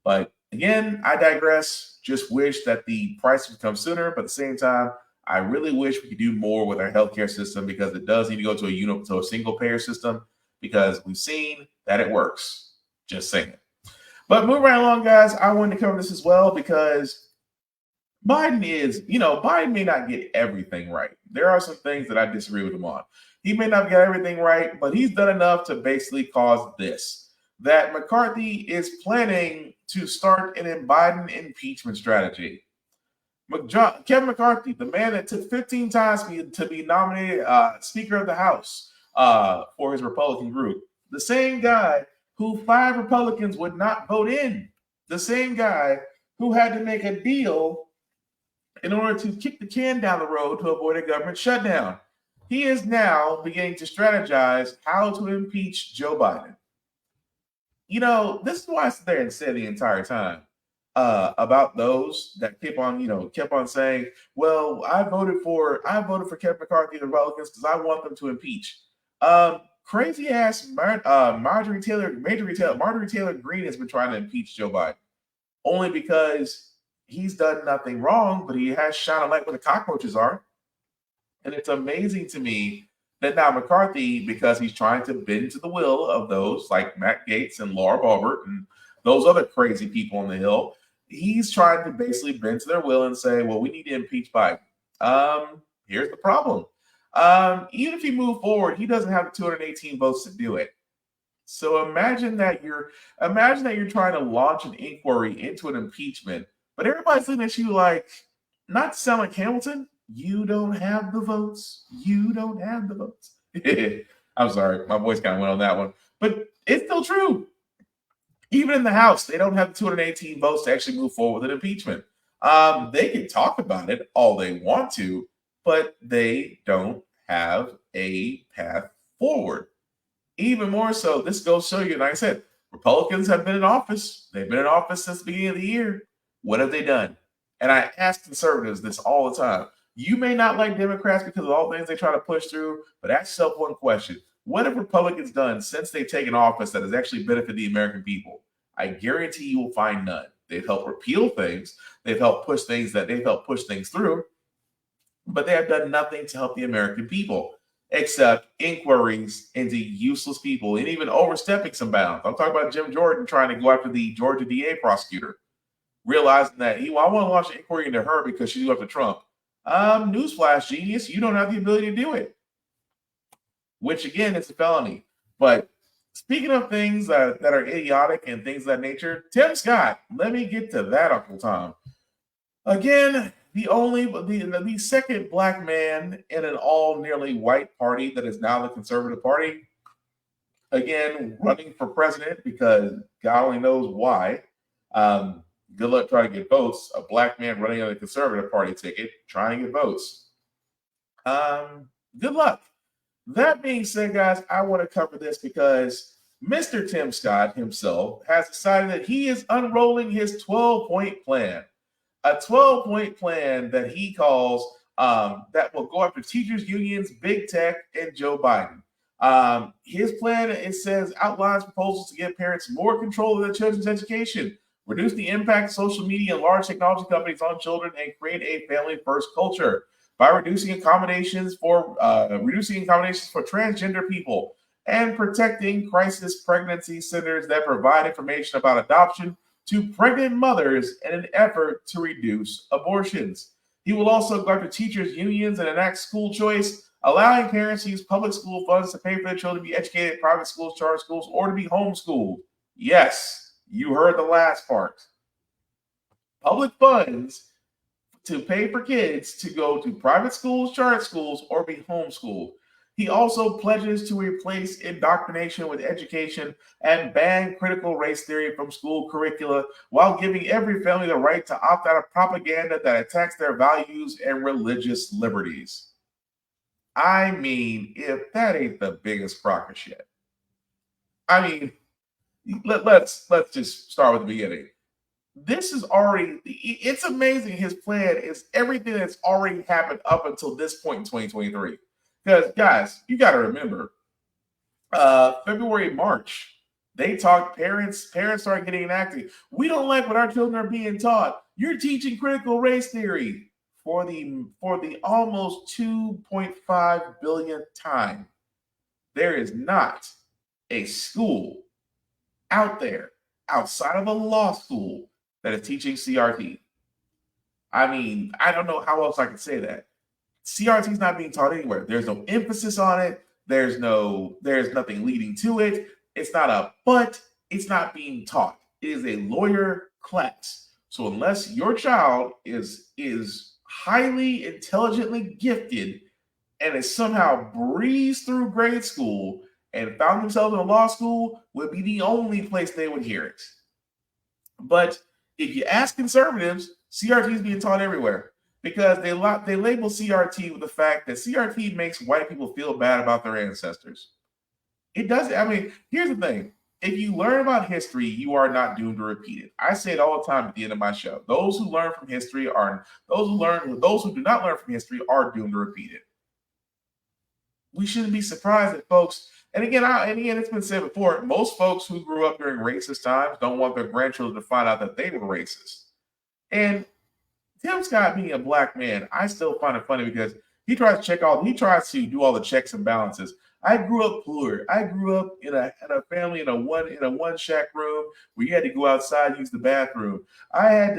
But again, I digress. Just wish that the price would come sooner. But at the same time, I really wish we could do more with our healthcare system, because it does need to go to a single payer system, because we've seen that it works. Just saying it. But moving right along, guys, I wanted to cover this as well, because Biden may not get everything right. There are some things that I disagree with him on. He may not get everything right, but he's done enough to basically cause this, that McCarthy is planning to start an Biden impeachment strategy. Kevin McCarthy, the man that took 15 times to be nominated Speaker of the House for his Republican group, the same guy who 5 Republicans would not vote in, the same guy who had to make a deal in order to kick the can down the road to avoid a government shutdown. He is now beginning to strategize how to impeach Joe Biden. You know, this is why I sit there and say the entire time about those that kept on saying, "Well, I voted for Kevin McCarthy and the Republicans because I want them to impeach." Crazy ass Marjorie Taylor Greene has been trying to impeach Joe Biden only because he's done nothing wrong, but he has shone a light where the cockroaches are. And it's amazing to me that now McCarthy, because he's trying to bend to the will of those like Matt Gaetz and Laura Boebert and those other crazy people on the Hill, he's trying to basically bend to their will and say, well, we need to impeach Biden. Here's the problem. Even if he moved forward, he doesn't have the 218 votes to do it. So imagine that you're trying to launch an inquiry into an impeachment, but everybody's looking at you like, not to sound like Hamilton, you don't have the votes. You don't have the votes. I'm sorry, my voice kind of went on that one, but it's still true. Even in the House, they don't have the 218 votes to actually move forward with an impeachment. They can talk about it all they want to, but they don't have a path forward. Even more so, this goes to show you, like I said, Republicans have been in office. They've been in office since the beginning of the year. What have they done? And I ask conservatives this all the time. You may not like Democrats because of all the things they try to push through, but ask yourself one question. What have Republicans done since they've taken office that has actually benefited the American people? I guarantee you will find none. They've helped repeal things. They've helped push things through, but they have done nothing to help the American people except inquiries into useless people and even overstepping some bounds. I'm talking about Jim Jordan trying to go after the Georgia DA prosecutor, realizing that I want to launch an inquiry into her because she's after Trump. Newsflash, genius, you don't have the ability to do it, which again, it's a felony. But speaking of things that are idiotic and things of that nature, Tim Scott, let me get to that, Uncle Tom. Again, the second black man in an all nearly white party that is now the Conservative Party. Again, running for president because God only knows why. Good luck trying to get votes. A black man running on the Conservative Party ticket trying to get votes. Good luck. That being said, guys, I want to cover this because Mr. Tim Scott himself has decided that he is unrolling his 12-point plan. A 12-point plan that he calls that will go after teachers, unions, big tech, and Joe Biden. His plan, it says, outlines proposals to give parents more control of their children's education, reduce the impact of social media and large technology companies on children, and create a family-first culture by reducing accommodations for transgender people and protecting crisis pregnancy centers that provide information about adoption to pregnant mothers in an effort to reduce abortions. He will also go after teachers, unions, and enact school choice, allowing parents to use public school funds to pay for their children to be educated in private schools, charter schools, or to be homeschooled. Yes, you heard the last part. Public funds to pay for kids to go to private schools, charter schools, or be homeschooled. He also pledges to replace indoctrination with education and ban critical race theory from school curricula while giving every family the right to opt out of propaganda that attacks their values and religious liberties. I mean, if that ain't the biggest crock of shit. I mean, let's just start with the beginning. This is already, it's amazing. His plan is everything that's already happened up until this point in 2023. Because, guys, you got to remember, February, March, they talked, parents started getting enacted. We don't like what our children are being taught. You're teaching critical race theory for the almost 2.5 billionth time. There is not a school out there outside of a law school that is teaching CRT. I mean, I don't know how else I can say that. CRT is not being taught anywhere. There's no emphasis on it. There's nothing leading to it. It's not it's not being taught. It is a lawyer class So unless your child is highly intelligently gifted and has somehow breezed through grade school and found themselves in a law school, would be the only place they would hear it. But if you ask conservatives, CRT is being taught everywhere because they label CRT with the fact that CRT makes white people feel bad about their ancestors. It doesn't. I mean, here's the thing. If you learn about history, you are not doomed to repeat it. I say it all the time at the end of my show. Those who learn from history are those who do not learn from history are doomed to repeat it. We shouldn't be surprised that folks, and again, it's been said before, most folks who grew up during racist times don't want their grandchildren to find out that they were racist. And Tim Scott being a black man, I still find it funny because he tries to do all the checks and balances. I grew up poor. I grew up in a family in a one shack room where you had to go outside and use the bathroom. I had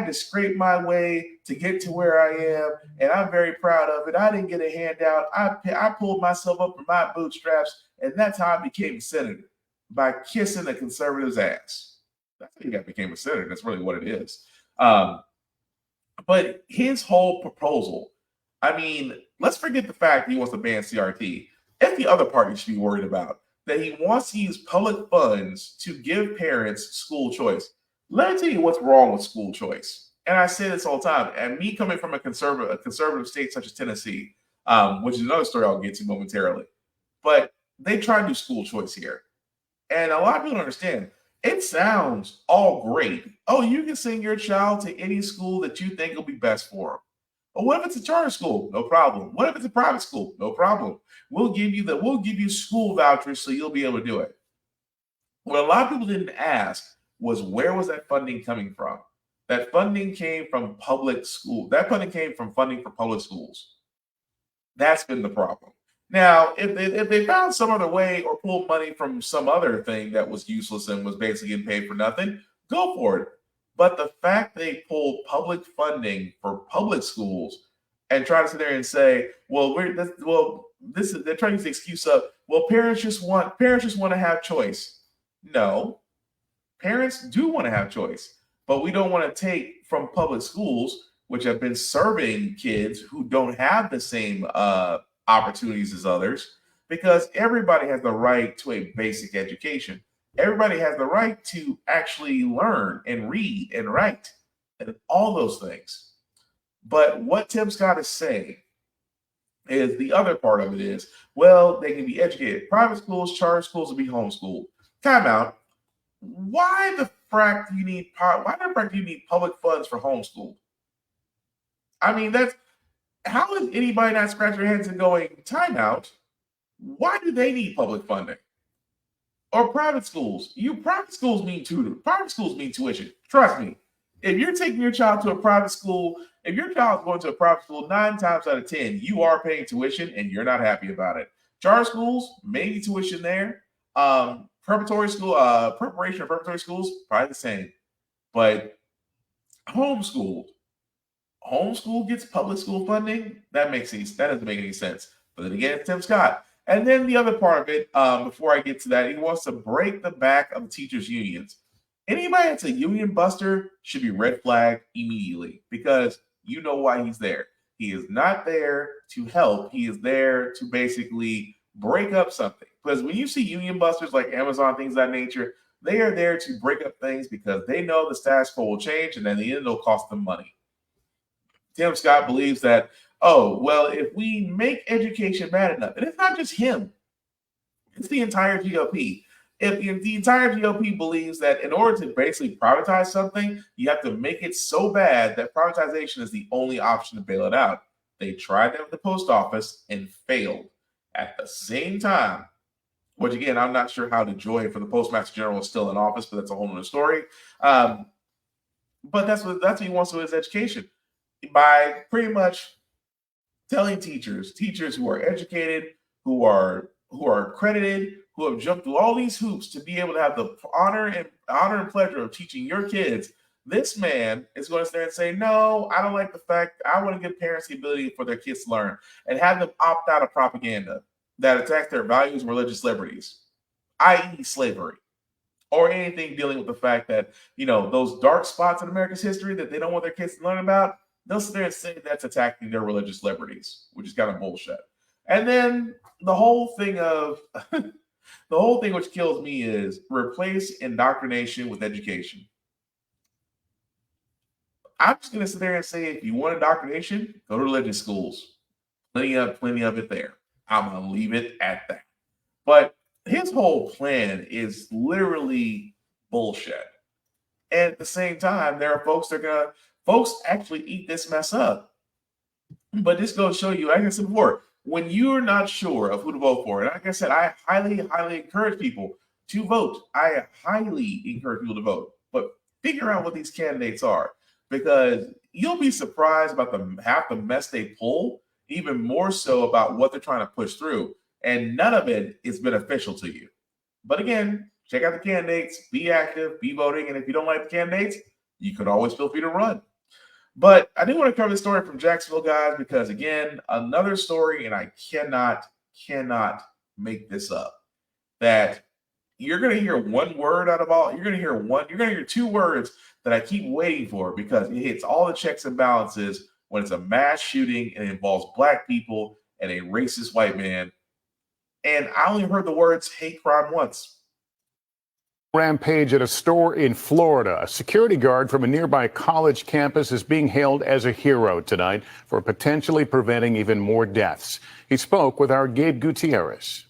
to scrape my way to get to where I am, and I'm very proud of it. I didn't get a handout. I pulled myself up from my bootstraps, and that's how I became a senator, by kissing a conservative's ass. That's how you became a senator. That's really what it is. But his whole proposal, I mean, let's forget the fact that he wants to ban CRT. That's the other part you should be worried about, that he wants to use public funds to give parents school choice. Let me tell you what's wrong with school choice. And I say this all the time. And me coming from a conservative state such as Tennessee, which is another story I'll get to momentarily. But they try to do school choice here. And a lot of people don't understand. It sounds all great. Oh, you can send your child to any school that you think will be best for them. But what if it's a charter school? No problem. What if it's a private school? No problem. We'll give you school vouchers so you'll be able to do it. What a lot of people didn't ask was, where was that funding coming from? That funding came from public school. That funding came from funding for public schools. That's been the problem. Now, if they found some other way or pulled money from some other thing that was useless and was basically getting paid for nothing, go for it. But the fact they pulled public funding for public schools and try to sit there and say, they're trying to use the excuse of, well, parents just want to have choice. No, parents do want to have choice, but we don't want to take from public schools, which have been serving kids who don't have the same opportunities as others, because everybody has the right to a basic education. Everybody has the right to actually learn and read and write and all those things. But what Tim Scott is saying is the other part of it is, well, they can be educated. Private schools, charter schools will be homeschooled. Time out. Why the frack do you need public funds for homeschool? I mean, how is anybody not scratching their heads and going, time out? Why do they need public funding? Or private schools. Private schools mean tuition. Trust me. If you're taking your child to a private school, if your child's going to a private school, 9 times out of 10, you are paying tuition and you're not happy about it. Charter schools, maybe tuition there. Preparation of preparatory schools, probably the same. But homeschool gets public school funding. That doesn't make any sense. But then again, it's Tim Scott. And then the other part of it, before I get to that, he wants to break the back of teachers' unions. Anybody that's a union buster should be red flagged immediately, because you know why he's there. He is not there to help. He is there to basically break up something. Because when you see union busters like Amazon, things of that nature, they are there to break up things because they know the status quo will change, and then the end it'll cost them money. Tim Scott believes that, if we make education bad enough, and it's not just him, it's the entire GOP. If the entire GOP believes that in order to basically privatize something, you have to make it so bad that privatization is the only option to bail it out. They tried that with the post office and failed. At the same time, which again, I'm not sure how the joy for the Postmaster General is still in office, but that's a whole other story. But that's what he wants with his education, by pretty much telling teachers who are educated, who are accredited, who have jumped through all these hoops to be able to have the honor and pleasure of teaching your kids. This man is going to stand and say, no, I don't like the fact, I want to give parents the ability for their kids to learn, and have them opt out of propaganda that attacks their values and religious liberties, i.e. slavery. or anything dealing with the fact that, those dark spots in America's history that they don't want their kids to learn about, they'll sit there and say that's attacking their religious liberties, which is kind of bullshit. And then the whole thing which kills me is replace indoctrination with education. I'm just going to sit there and say, if you want indoctrination, go to religious schools. Plenty of it there. I'm going to leave it at that. But his whole plan is literally bullshit. And at the same time, there are folks actually eat this mess up. But this goes to show you, like I said before, when you're not sure of who to vote for, and like I said, I highly, highly encourage people to vote. I highly encourage people to vote. But figure out what these candidates are, because you'll be surprised about half the mess they pull, even more so about what they're trying to push through. And none of it is beneficial to you. But again, check out the candidates, be active, be voting. And if you don't like the candidates, you could always feel free to run. But I do want to cover the story from Jacksonville, guys, because again, another story, and I cannot make this up, that you're going to hear one word out of all. You're going to hear two words that I keep waiting for, because it hits all the checks and balances when it's a mass shooting and it involves black people and a racist white man. And I only heard the words hate crime once. Rampage at a store in Florida. A security guard from a nearby college campus is being hailed as a hero tonight for potentially preventing even more deaths. He spoke with our Gabe Gutierrez.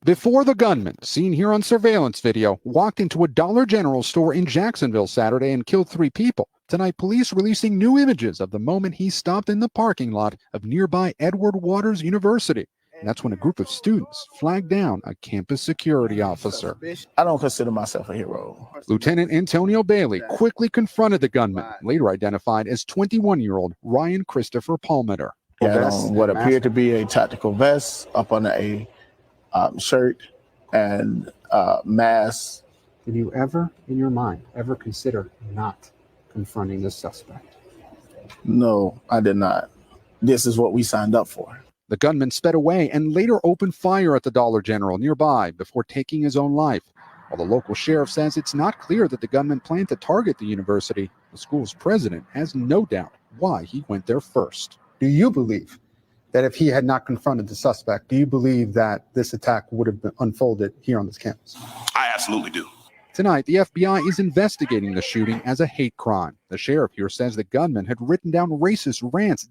Before the gunman, seen here on surveillance video, walked into a Dollar General store in Jacksonville Saturday and killed 3 people. Tonight, police releasing new images of the moment he stopped in the parking lot of nearby Edward Waters University. And that's when a group of students flagged down a campus security officer. I don't consider myself a hero. Lieutenant Antonio Bailey quickly confronted the gunman, later identified as 21-year-old Ryan Christopher Palmeter. He had on what appeared to be a tactical vest up under a shirt and mask. Did you ever, in your mind, ever consider not confronting this suspect? No, I did not. This is what we signed up for. The gunman sped away and later opened fire at the Dollar General nearby before taking his own life. While the local sheriff says it's not clear that the gunman planned to target the university, the school's president has no doubt why he went there first. Do you believe that if he had not confronted the suspect, do you believe that this attack would have been unfolded here on this campus? I absolutely do. Tonight, the FBI is investigating the shooting as a hate crime. The sheriff here says the gunman had written down racist rants.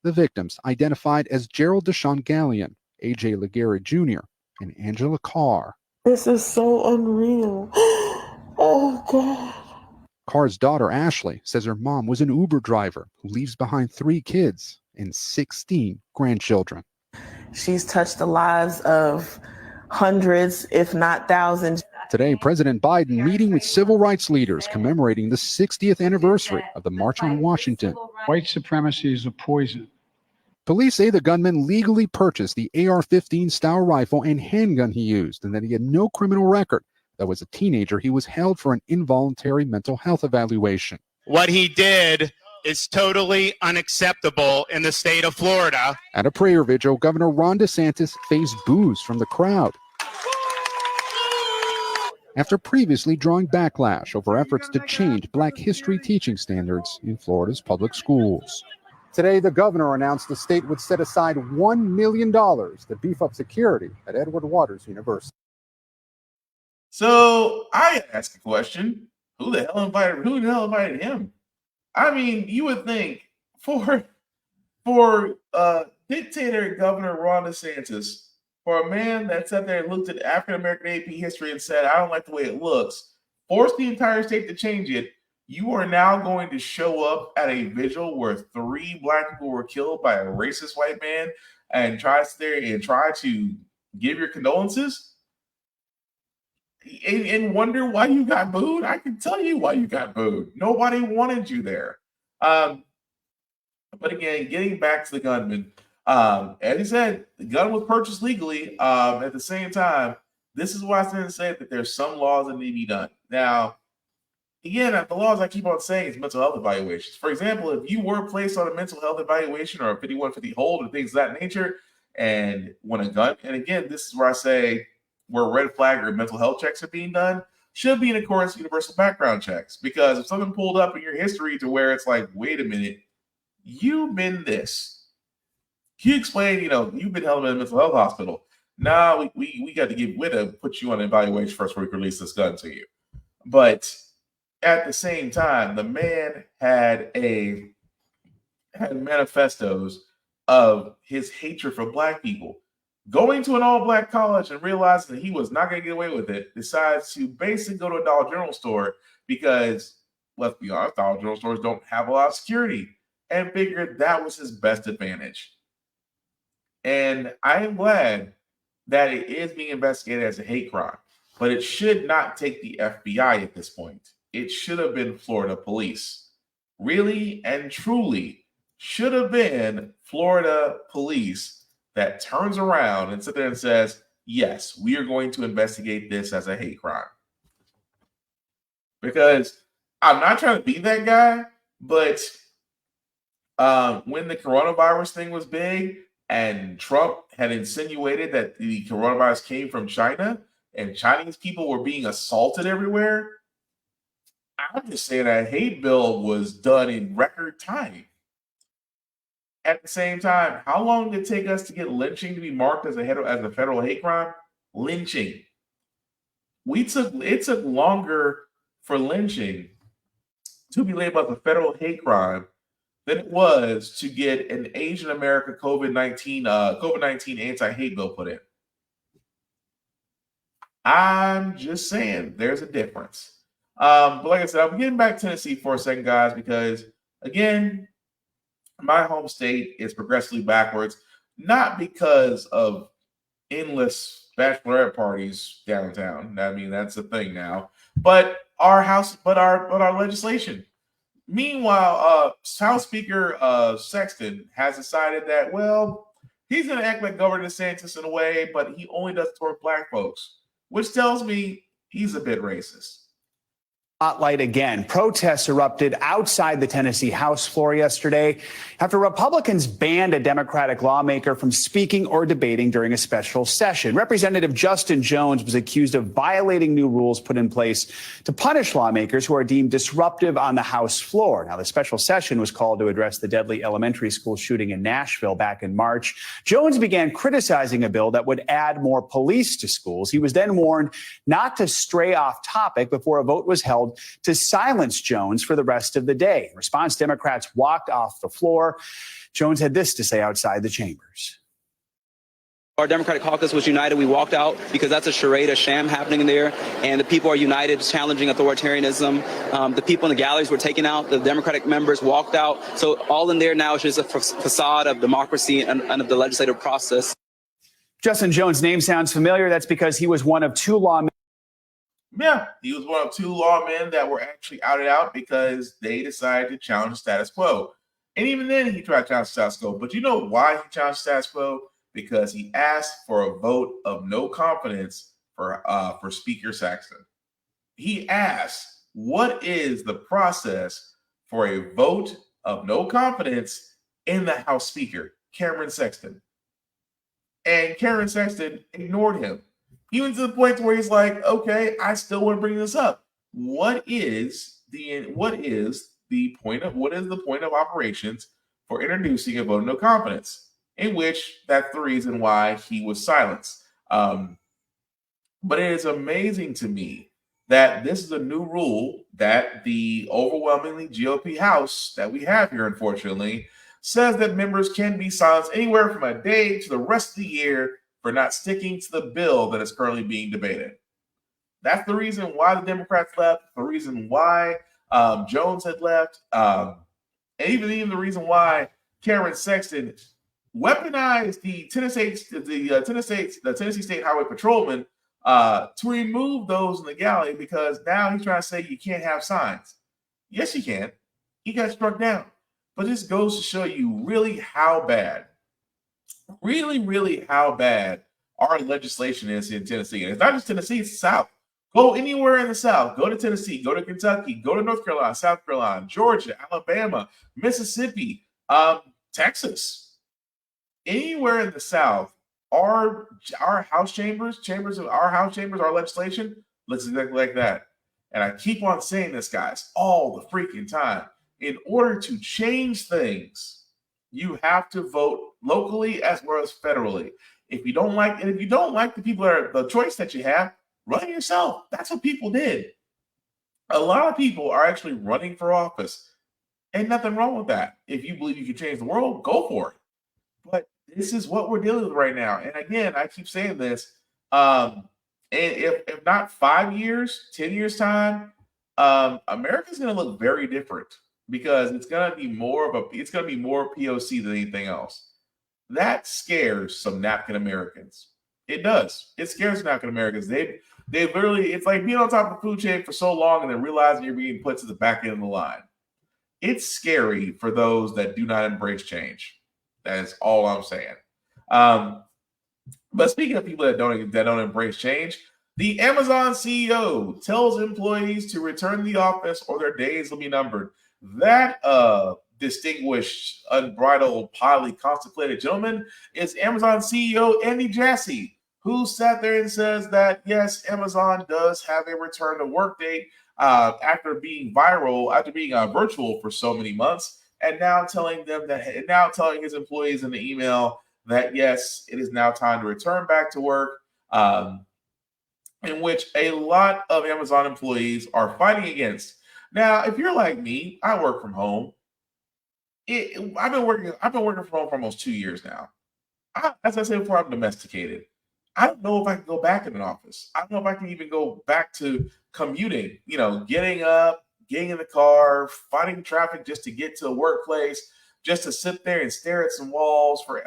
The victims identified as Gerald Deshaun Gallion, A.J. Laguerre Jr., and Angela Carr. This is so unreal. Oh, God. Carr's daughter, Ashley, says her mom was an Uber driver who leaves behind 3 kids and 16 grandchildren. She's touched the lives of hundreds, if not thousands. Today, President Biden meeting with civil rights leaders commemorating the 60th anniversary of the March on Washington. White supremacy is a poison. Police say the gunman legally purchased the AR-15 style rifle and handgun he used, and that he had no criminal record. Though as a teenager, he was held for an involuntary mental health evaluation. What he did is totally unacceptable in the state of Florida. At a prayer vigil, Governor Ron DeSantis faced boos from the crowd after previously drawing backlash over efforts to change Black history teaching standards in Florida's public schools. Today, the governor announced the state would set aside $1 million to beef up security at Edward Waters University. So I ask a question: Who the hell invited him? I mean, you would think for dictator Governor Ron DeSantis, for a man that sat there and looked at African American AP history and said, "I don't like the way it looks," forced the entire state to change it. You are now going to show up at a vigil where 3 Black people were killed by a racist white man and try to give your condolences and wonder why you got booed? I can tell you why you got booed. Nobody wanted you there. But again, getting back to the gunman, as he said, the gun was purchased legally. At the same time, this is why I stand to say that there's some laws that need to be done. Now, again, the laws I keep on saying is mental health evaluations. For example, if you were placed on a mental health evaluation or a 5150 hold or things of that nature, and want a gun, and again, this is where I say where red flag or mental health checks are being done, should be in accordance with universal background checks. Because if something pulled up in your history to where it's like, wait a minute, you've been this. Can you explain, you've been held in a mental health hospital. Nah, we got to put you on an evaluation first before we can release this gun to you. But at the same time, the man had manifestos of his hatred for black people. Going to an all-black college and realizing that he was not going to get away with it, decides to basically go to a Dollar General store because, let's be honest, Dollar General stores don't have a lot of security, and figured that was his best advantage. And I am glad that it is being investigated as a hate crime, but it should not take the FBI at this point. It should have been Florida police. Really and truly should have been Florida police that turns around and sits there and says, yes, we are going to investigate this as a hate crime. Because I'm not trying to be that guy, but when the coronavirus thing was big and Trump had insinuated that the coronavirus came from China and Chinese people were being assaulted everywhere, I'm just saying that hate bill was done in record time. At the same time, how long did it take us to get lynching to be marked as a federal hate crime? Lynching. It took longer for lynching to be labeled as a federal hate crime than it was to get an Asian American COVID-19 anti-hate bill put in. I'm just saying there's a difference. But like I said, I'm getting back to Tennessee for a second, guys, because again, my home state is progressively backwards, not because of endless bachelorette parties downtown. I mean, that's a thing now. But our legislation. Meanwhile, House Speaker Sexton has decided that, well, he's going to act like Governor DeSantis in a way, but he only does it toward black folks, which tells me he's a bit racist. Spotlight again. Protests erupted outside the Tennessee House floor yesterday after Republicans banned a Democratic lawmaker from speaking or debating during a special session. Representative Justin Jones was accused of violating new rules put in place to punish lawmakers who are deemed disruptive on the House floor. Now, the special session was called to address the deadly elementary school shooting in Nashville back in March. Jones began criticizing a bill that would add more police to schools. He was then warned not to stray off topic before a vote was held to silence Jones for the rest of the day. In response, Democrats walked off the floor. Jones had this to say outside the chambers. Our Democratic caucus was united. We walked out because that's a charade, a sham happening in there, and the people are united, challenging authoritarianism. The people in the galleries were taken out. The Democratic members walked out. So all in there now is just a facade of democracy and of the legislative process. Justin Jones' name sounds familiar. That's because he was one of two lawmen. Yeah, he was one of two lawmen that were actually outed out because they decided to challenge the status quo. And even then, he tried to challenge the status quo. But you know why he challenged the status quo? Because he asked for a vote of no confidence for Speaker Sexton. He asked, what is the process for a vote of no confidence in the House Speaker, Cameron Sexton? And Cameron Sexton ignored him. Even to the point where he's like, okay, I still want to bring this up. What is the point of operations for introducing a vote of no confidence? In which that's the reason why he was silenced. But it is amazing to me that this is a new rule that the overwhelmingly GOP House that we have here, unfortunately, says that members can be silenced anywhere from a day to the rest of the year for not sticking to the bill that is currently being debated. That's the reason why the Democrats left, the reason why Jones had left, and even the reason why Cameron Sexton weaponized the Tennessee State Highway Patrolman to remove those in the galley, because now he's trying to say you can't have signs. Yes, you can. He got struck down. But this goes to show you really how bad our legislation is in Tennessee. And it's not just Tennessee, it's the South. Go anywhere in the South. Go to Tennessee, go to Kentucky, go to North Carolina, South Carolina, Georgia, Alabama, Mississippi, Texas. Anywhere in the South, our House chambers, our legislation Looks exactly like that. And I keep on saying this, guys, all the freaking time. In order to change things, you have to vote locally as well as federally. If you don't like, and if you don't like the people that are the choice that you have, run yourself. That's what people did. A lot of people are actually running for office. Ain't nothing wrong with that. If you believe you can change the world, go for it. But this is what we're dealing with right now. And again, I keep saying this. And if not 5 years, 10 years time, America's going to look very different because it's going to be more POC than anything else. That scares some napkin Americans. It does. It scares napkin Americans. They literally, it's like being on top of the food chain for so long and then realizing you're being put to the back end of the line. It's scary for those that do not embrace change. That is all I'm saying. But speaking of people that don't embrace change, the Amazon CEO tells employees to return to the office or their days will be numbered. That distinguished, unbridled, highly contemplated gentleman is Amazon CEO Andy Jassy, who sat there and says that yes, Amazon does have a return to work date after being virtual for so many months, and now telling his employees in the email that yes, it is now time to return back to work. In which a lot of Amazon employees are fighting against. Now, if you're like me, I work from home. I've been working from home for almost 2 years now. As I said before, I'm domesticated. I don't know if I can go back in an office. I don't know if I can even go back to commuting, getting up, getting in the car, fighting traffic just to get to the workplace, just to sit there and stare at some walls for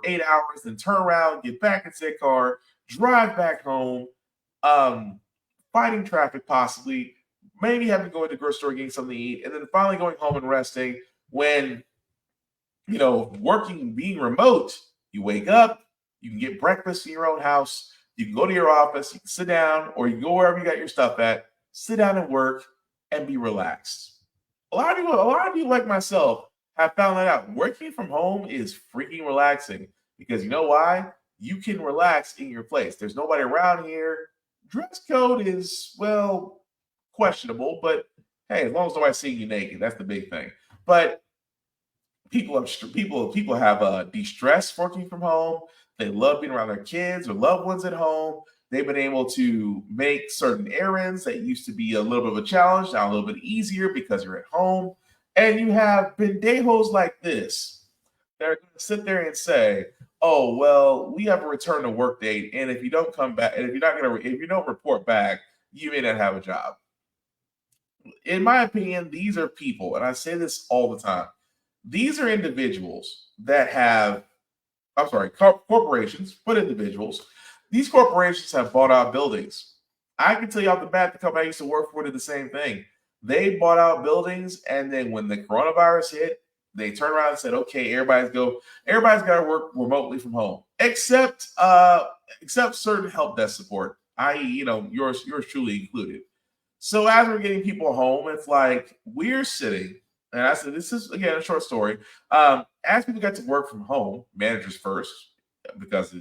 8 hours, then turn around, get back into the car, drive back home, fighting traffic possibly, maybe having to go into the grocery store getting something to eat, and then finally going home and resting. When, working, being remote, you wake up, you can get breakfast in your own house, you can go to your office, you can sit down, or you can go wherever you got your stuff at, sit down and work and be relaxed. A lot of you like myself have found that out. Working from home is freaking relaxing because you know why? You can relax in your place. There's nobody around here. Dress code is, well, questionable, but hey, as long as nobody's seeing you naked, that's the big thing. But people have de-stress working from home. They love being around their kids or loved ones at home. They've been able to make certain errands that used to be a little bit of a challenge, now a little bit easier because you're at home. And you have pendejos like this that are going to sit there and say, oh, well, we have a return to work date, and if you don't come back, and if you don't report back, you may not have a job. In my opinion, these are people, and I say this all the time. These are individuals that have, corporations, but individuals. These corporations have bought out buildings. I can tell you off the bat, the company I used to work for did the same thing. They bought out buildings, and then when the coronavirus hit, they turned around and said, okay, everybody's got to work remotely from home, except certain help desk support, i.e., yours truly included. So as we're getting people home, it's like we're sitting, and I said, this is, again, a short story. As people got to work from home, managers first, because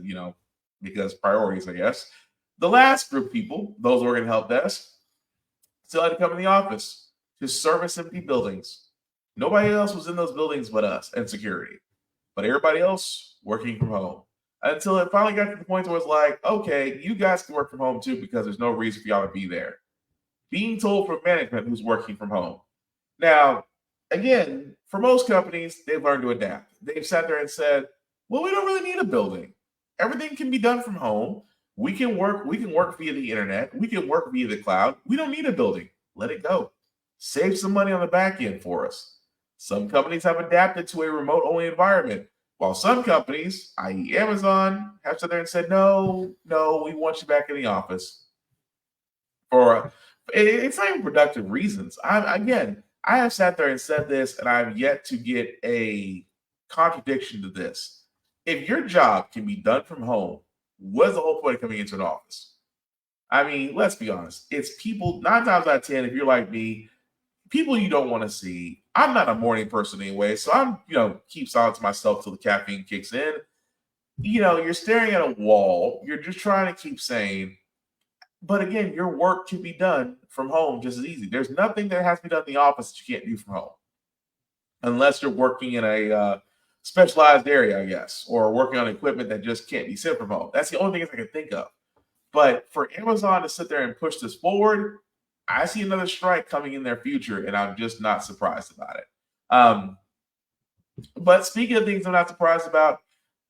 priorities, I guess. The last group of people, those working help desk, still had to come in the office to service empty buildings. Nobody else was in those buildings but us and security. But everybody else working from home. Until it finally got to the point where it's like, okay, you guys can work from home too because there's no reason for y'all to be there. Being told from management who's working from home. Now, again, for most companies, they've learned to adapt. They've sat there and said, well, we don't really need a building. Everything can be done from home. We can work via the internet. We can work via the cloud. We don't need a building. Let it go. Save some money on the back end for us. Some companies have adapted to a remote-only environment, while some companies, i.e. Amazon, have sat there and said, no, we want you back in the office. It's not even productive reasons. I have sat there and said this, and I've yet to get a contradiction to this. If your job can be done from home, what's the whole point of coming into an office? I mean, let's be honest. It's people, 9 times out of 10, if you're like me, people you don't want to see. I'm not a morning person anyway, so I'm, keep silent to myself till the caffeine kicks in. You're staring at a wall. You're just trying to keep sane. But again, your work can be done from home just as easy. There's nothing that has to be done in the office that you can't do from home, unless you're working in a specialized area, I guess, or working on equipment that just can't be sent from home. That's the only thing I can think of. But for Amazon to sit there and push this forward, I see another strike coming in their future, and I'm just not surprised about it. But speaking of things I'm not surprised about,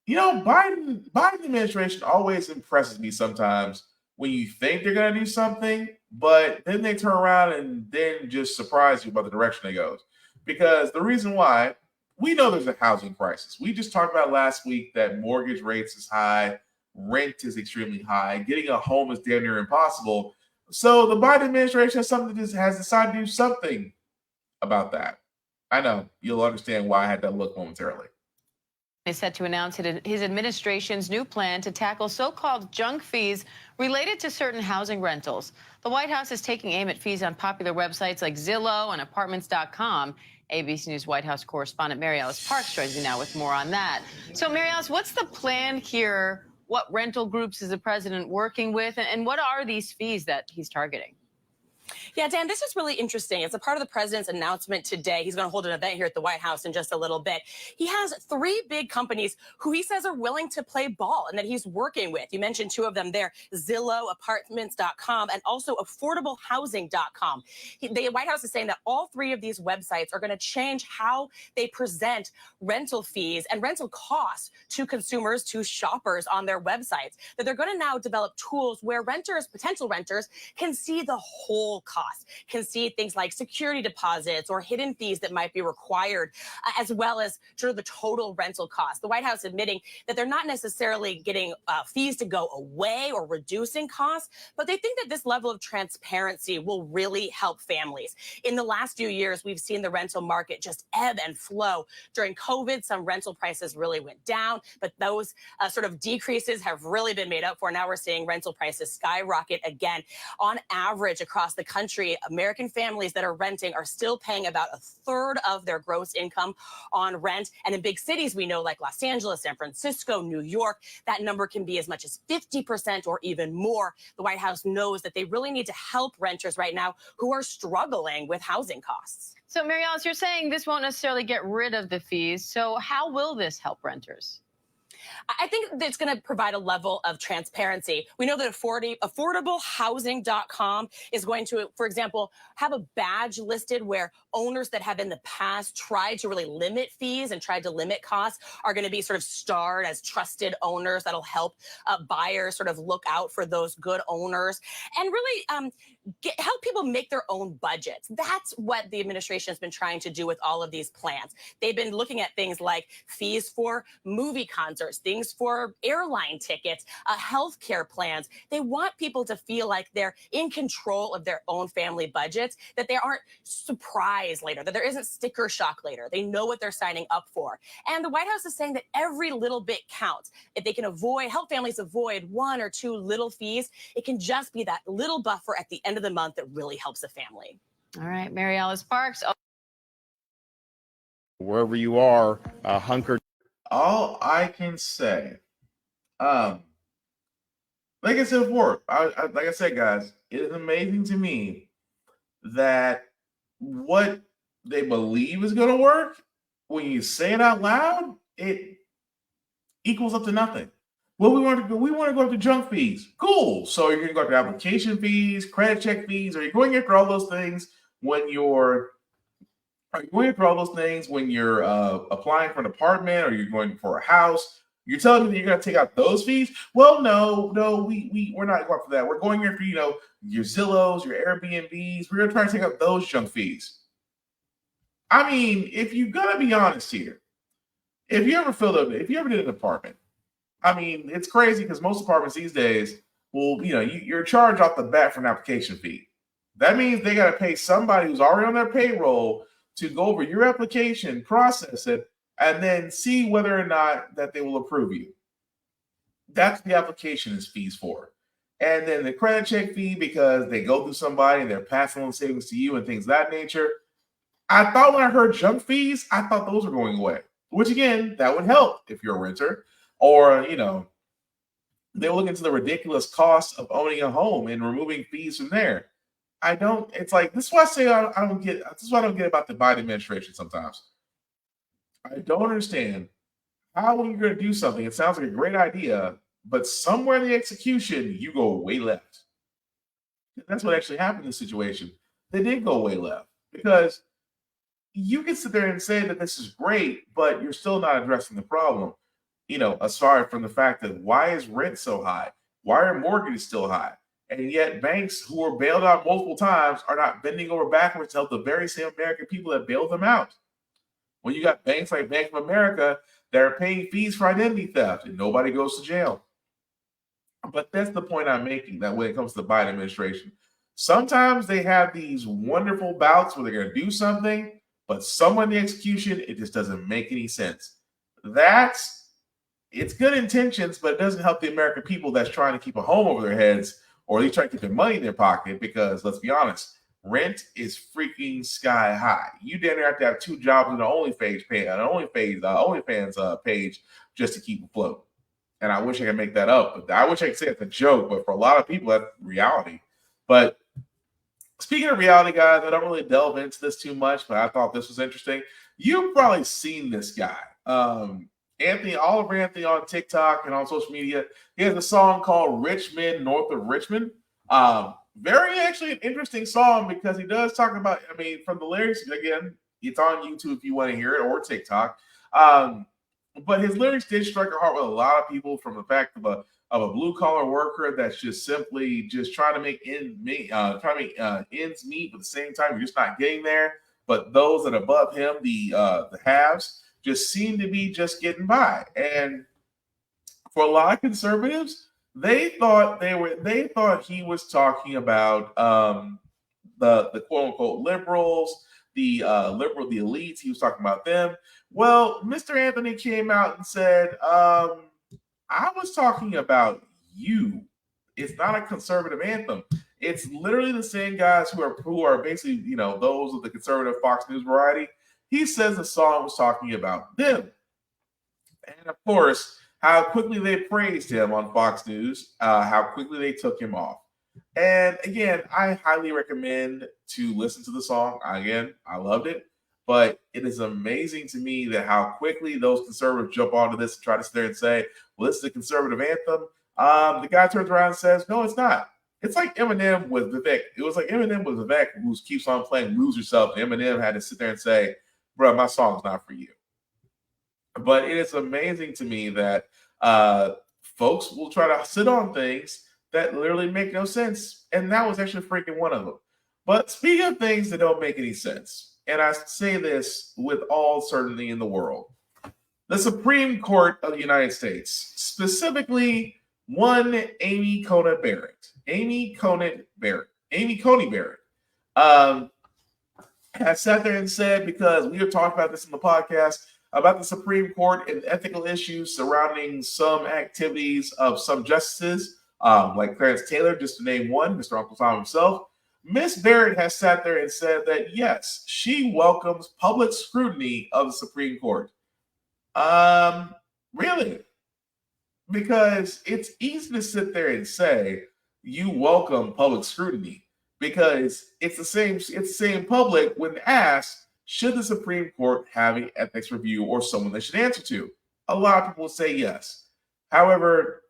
Biden administration always impresses me sometimes when you think they're going to do something, but then they turn around and then just surprise you about the direction they go. Because the reason why, we know there's a housing crisis. We just talked about last week that mortgage rates is high, rent is extremely high, getting a home is damn near impossible. So the Biden administration has decided to do something about that. I know you'll understand why I had that look momentarily. Is set to announce his administration's new plan to tackle so-called junk fees related to certain housing rentals. The White House is taking aim at fees on popular websites like Zillow and Apartments.com. ABC News White House correspondent Mary Alice Parks joins me now with more on that. So, Mary Alice, what's the plan here? What rental groups is the president working with? And what are these fees that he's targeting? Yeah, Dan, this is really interesting. It's a part of the president's announcement today. He's going to hold an event here at the White House in just a little bit. He has 3 big companies who he says are willing to play ball and that he's working with. You mentioned 2 of them there, Zillow, Apartments.com, and also AffordableHousing.com. The White House is saying that all 3 of these websites are going to change how they present rental fees and rental costs to consumers, to shoppers on their websites. That they're going to now develop tools where renters, potential renters, can see the whole cost, can see things like security deposits or hidden fees that might be required, as well as sort of the total rental cost. The White House admitting that they're not necessarily getting fees to go away or reducing costs, but they think that this level of transparency will really help families. In the last few years, we've seen the rental market just ebb and flow. During COVID, some rental prices really went down, but those sort of decreases have really been made up for. Now we're seeing rental prices skyrocket again. On average, across the country, American families that are renting are still paying about 1/3 of their gross income on rent. And in big cities, we know, like Los Angeles, San Francisco, New York, that number can be as much as 50% or even more. The White House knows that they really need to help renters right now who are struggling with housing costs. So, Mary Alice, you're saying this won't necessarily get rid of the fees. So how will this help renters? I think that it's going to provide a level of transparency. We know that AffordableHousing.com is going to, for example, have a badge listed where owners that have in the past tried to really limit fees and tried to limit costs are going to be sort of starred as trusted owners. That'll help buyers sort of look out for those good owners and really help people make their own budgets. That's what the administration has been trying to do with all of these plans. They've been looking at things like fees for movie concerts, things for airline tickets, healthcare plans. They want people to feel like they're in control of their own family budgets, that they aren't surprised later, that there isn't sticker shock later. They know what they're signing up for. And the White House is saying that every little bit counts. If they can help families avoid 1 or 2 little fees, it can just be that little buffer at the end of the month that really helps a family. All right, Mary Alice Parks. Wherever you are, hunker. All I can say, like I said before, like I said, guys, it is amazing to me that what they believe is going to work, when you say it out loud, it equals up to nothing. Well, we want to go after junk fees. Cool. So you're going to go after application fees, credit check fees. Are you going after all those things when you're applying for an apartment, or you're going for a house? You're telling me that you're going to take out those fees? Well, no, we're not going for that. We're going after, your Zillows, your Airbnbs. We're going to try to take out those junk fees. I mean, if you're going to be honest here, if you ever did an apartment, I mean, it's crazy because most apartments these days will, you're charged off the bat for an application fee. That means they got to pay somebody who's already on their payroll to go over your application, process it, and then see whether or not that they will approve you. That's what the application is fees for. And then the credit check fee, because they go through somebody and they're passing on savings to you and things of that nature. I thought when I heard junk fees, I thought those were going away, which again, that would help if you're a renter. Or, They will look into the ridiculous cost of owning a home and removing fees from there. It's like, this is why I say I don't get, this is why I don't get about the Biden administration sometimes. I don't understand how, when you're going to do something, it sounds like a great idea, but somewhere in the execution, you go way left. That's what actually happened in this situation. They did go way left because you can sit there and say that this is great, but you're still not addressing the problem. Aside from the fact that why is rent so high? Why are mortgages still high? And yet banks who were bailed out multiple times are not bending over backwards to help the very same American people that bailed them out. When you got banks like Bank of America that are paying fees for identity theft and nobody goes to jail. But that's the point I'm making, that when it comes to the Biden administration, sometimes they have these wonderful bouts where they're going to do something, but somewhere in the execution, it just doesn't make any sense. It's good intentions, but it doesn't help the American people that's trying to keep a home over their heads, or they try to keep their money in their pocket, because let's be honest, rent is freaking sky high. You damn near have to have 2 jobs on the OnlyFans page just to keep afloat. And I wish I could make that up, but I wish I could say it's a joke, but for a lot of people, that's reality. But speaking of reality, guys, I don't really delve into this too much, but I thought this was interesting. You've probably seen this guy. Oliver Anthony on TikTok and on social media. He has a song called Rich Men North of Richmond. Very actually an interesting song because he does talk about, from the lyrics, again, it's on YouTube if you want to hear it, or TikTok. But his lyrics did strike a heart with a lot of people, from the fact of a blue collar worker that's just simply just trying to make ends meet, but at the same time you're just not getting there. But those that are above him, the haves, just seem to be just getting by. And for a lot of conservatives, they thought he was talking about the quote unquote liberals, the elites. He was talking about them. Well, Mr. Anthony came out and said, I was talking about you. It's not a conservative anthem. It's literally the same guys who are basically, those of the conservative Fox News variety. He says the song was talking about them. And of course, how quickly they praised him on Fox News, how quickly they took him off. And again, I highly recommend to listen to the song. Again, I loved it. But it is amazing to me that how quickly those conservatives jump onto this and try to sit there and say, well, this is a conservative anthem. The guy turns around and says, no, it's not. It's like Eminem with Vivek. It was like Eminem with Vivek, who keeps on playing Lose Yourself. And Eminem had to sit there and say, bro, my song's not for you. But it is amazing to me that folks will try to sit on things that literally make no sense. And that was actually freaking one of them. But speaking of things that don't make any sense, and I say this with all certainty in the world, the Supreme Court of the United States, specifically one Amy Coney Barrett, has sat there and said, because we have talked about this in the podcast, about the Supreme Court and ethical issues surrounding some activities of some justices, like Clarence Taylor, just to name one, Mr. Uncle Tom himself. Miss Barrett has sat there and said that, yes, she welcomes public scrutiny of the Supreme Court. Really? Because it's easy to sit there and say you welcome public scrutiny, because it's the same public when asked, should the Supreme Court have an ethics review or someone they should answer to? A lot of people say yes. However,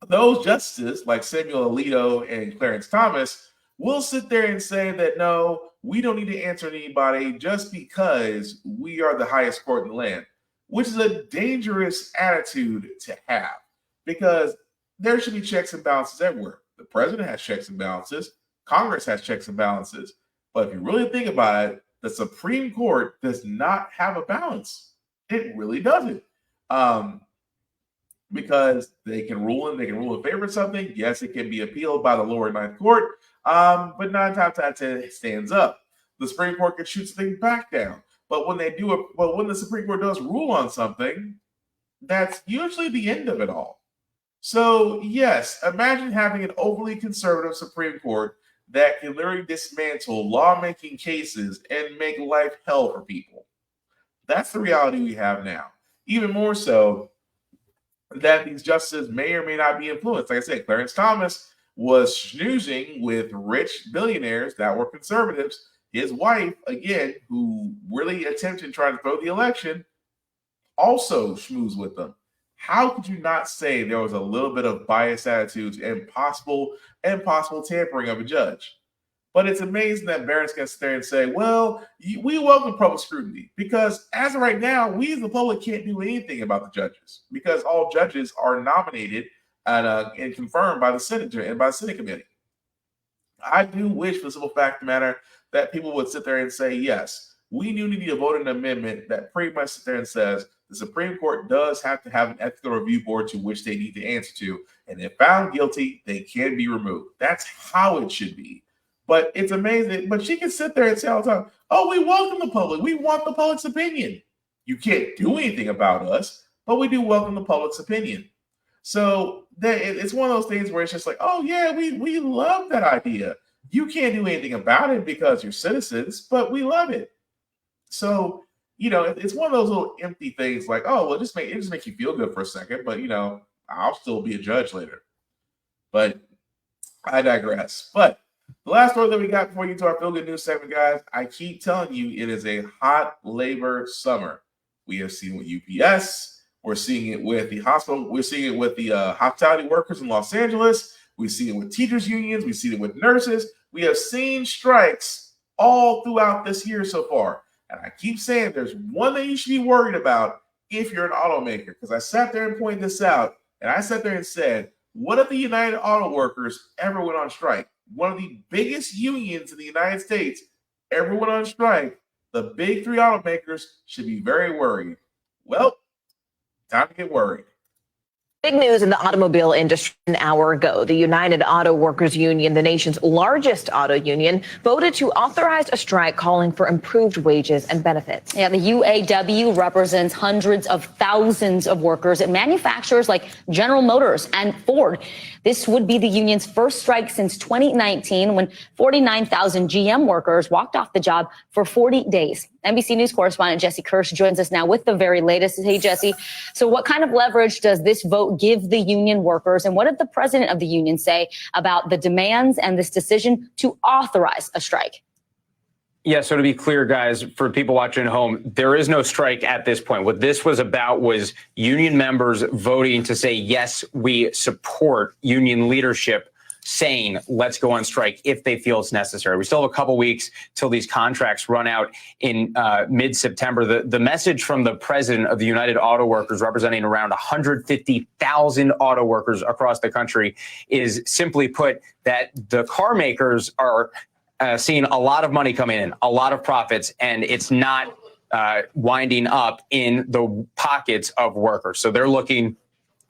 those justices like Samuel Alito and Clarence Thomas will sit there and say that, no, we don't need to answer to anybody just because we are the highest court in the land, which is a dangerous attitude to have, because there should be checks and balances everywhere. The president has checks and balances. Congress has checks and balances. But if you really think about it, the Supreme Court does not have a balance. It really doesn't. Because they can rule in favor of something. Yes, it can be appealed by the lower ninth court, but 9 times out of 10 it stands up. The Supreme Court can shoot something back down. But when the Supreme Court does rule on something, that's usually the end of it all. So yes, imagine having an overly conservative Supreme Court that can literally dismantle lawmaking cases and make life hell for people. That's the reality we have now. Even more so, that these justices may or may not be influenced. Like I said, Clarence Thomas was schnoozing with rich billionaires that were conservatives. His wife, again, who really attempted to try to throw the election, also schmoozed with them. How could you not say there was a little bit of biased attitudes and possible tampering of a judge? But it's amazing that Barron's can sit there and say, well, we welcome public scrutiny, because as of right now, we as the public can't do anything about the judges, because all judges are nominated and confirmed by the Senate and by the Senate committee. I do wish, for the simple fact of the matter, that people would sit there and say, yes, we do need to vote an amendment that pretty much sits there and says the Supreme Court does have to have an ethical review board to which they need to answer to. And if found guilty, they can be removed. That's how it should be. But it's amazing. But she can sit there and say all the time, oh, we welcome the public. We want the public's opinion. You can't do anything about us, but we do welcome the public's opinion. So it's one of those things where it's just like, oh, yeah, we love that idea. You can't do anything about it because you're citizens, but we love it. So, it's one of those little empty things like, oh, well, it just makes you feel good for a second, but, I'll still be a judge later. But I digress. But the last story that we got before you get to our Feel Good News segment, guys, I keep telling you, it is a hot labor summer. We have seen with UPS. We're seeing it with the hospital. We're seeing it with the hospitality workers in Los Angeles. We've seen it with teachers unions. We've seen it with nurses. We have seen strikes all throughout this year so far. And I keep saying there's one thing you should be worried about if you're an automaker, because I sat there and pointed this out, and I sat there and said, what if the United Auto Workers ever went on strike? One of the biggest unions in the United States ever went on strike. The big three automakers should be very worried. Well, time to get worried. Big news in the automobile industry an hour ago. The United Auto Workers Union, the nation's largest auto union, voted to authorize a strike calling for improved wages and benefits. Yeah, the UAW represents hundreds of thousands of workers at manufacturers like General Motors and Ford. This would be the union's first strike since 2019, when 49,000 GM workers walked off the job for 40 days. NBC News correspondent Jesse Kirsch joins us now with the very latest. Hey, Jesse. So what kind of leverage does this vote give the union workers? And what did the president of the union say about the demands and this decision to authorize a strike? Yeah, so to be clear, guys, for people watching at home, there is no strike at this point. What this was about was union members voting to say, yes, we support union leadership saying, let's go on strike if they feel it's necessary. We still have a couple weeks till these contracts run out in mid-September. The message from the president of the United Auto Workers, representing around 150,000 auto workers across the country, is simply put that the car makers are seeing a lot of money coming in, a lot of profits, and it's not winding up in the pockets of workers. So they're looking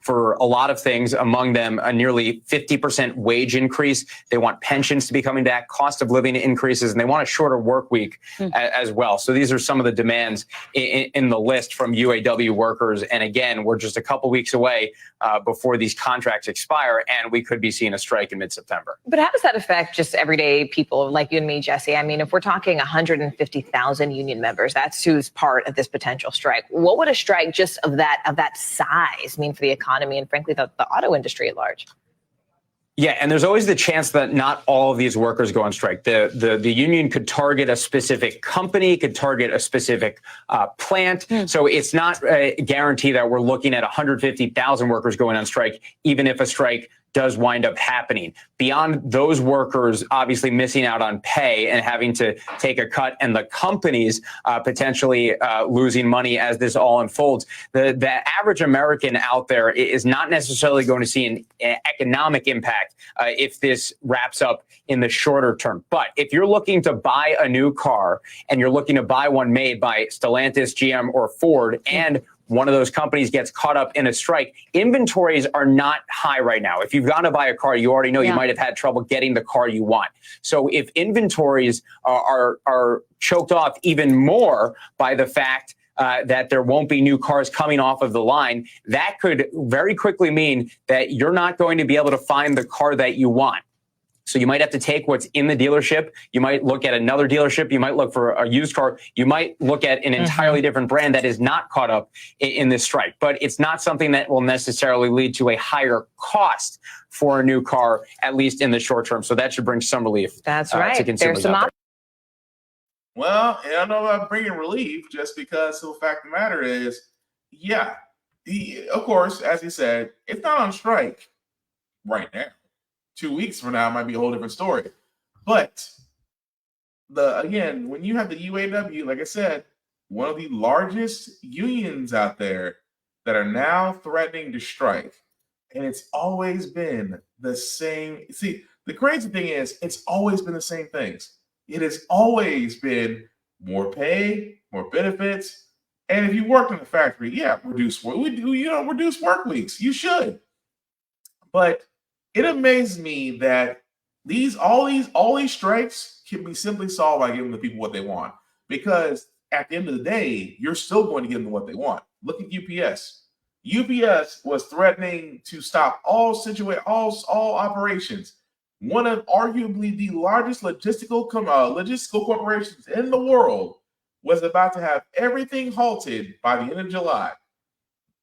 for a lot of things, among them a nearly 50% wage increase. They want pensions to be coming back, cost of living increases, and they want a shorter work week as well. So these are some of the demands in the list from UAW workers. And again, we're just a couple weeks away before these contracts expire, and we could be seeing a strike in mid-September. But how does that affect just everyday people like you and me, Jesse? I mean, if we're talking 150,000 union members, that's who's part of this potential strike. What would a strike just of that size mean for the economy and, frankly, the auto industry at large? Yeah, and there's always the chance that not all of these workers go on strike. The union could target a specific company, could target a specific plant. So it's not a guarantee that we're looking at 150,000 workers going on strike, even if a strike does wind up happening. Beyond those workers obviously missing out on pay and having to take a cut, and the companies potentially losing money as this all unfolds, the average American out there is not necessarily going to see an economic impact if this wraps up in the shorter term. But if you're looking to buy a new car and you're looking to buy one made by Stellantis, GM, or Ford, and one of those companies gets caught up in a strike, inventories are not high right now. If you've gone to buy a car, you already know you might have had trouble getting the car you want. So if inventories are choked off even more by the fact that there won't be new cars coming off of the line, that could very quickly mean that you're not going to be able to find the car that you want. So you might have to take what's in the dealership. You might look at another dealership. You might look for a used car. You might look at an entirely different brand that is not caught up in this strike. But it's not something that will necessarily lead to a higher cost for a new car, at least in the short term. So that should bring some relief. That's to right. consumers There's some out there. Well, I don't know about bringing relief, just because the fact of the matter is, yeah, of course, as he said, it's not on strike right now. 2 weeks from now might be a whole different story. But again, when you have the UAW, like I said, one of the largest unions out there that are now threatening to strike, and it's always been the same. See, the crazy thing is, it's always been the same things. It has always been more pay, more benefits, and if you work in the factory, yeah, reduce work. We do, reduce work weeks. You should, but it amazes me that all these strikes can be simply solved by giving the people what they want. Because at the end of the day, you're still going to give them what they want. Look at UPS. UPS was threatening to stop all operations. One of arguably the largest logistical corporations in the world was about to have everything halted by the end of July.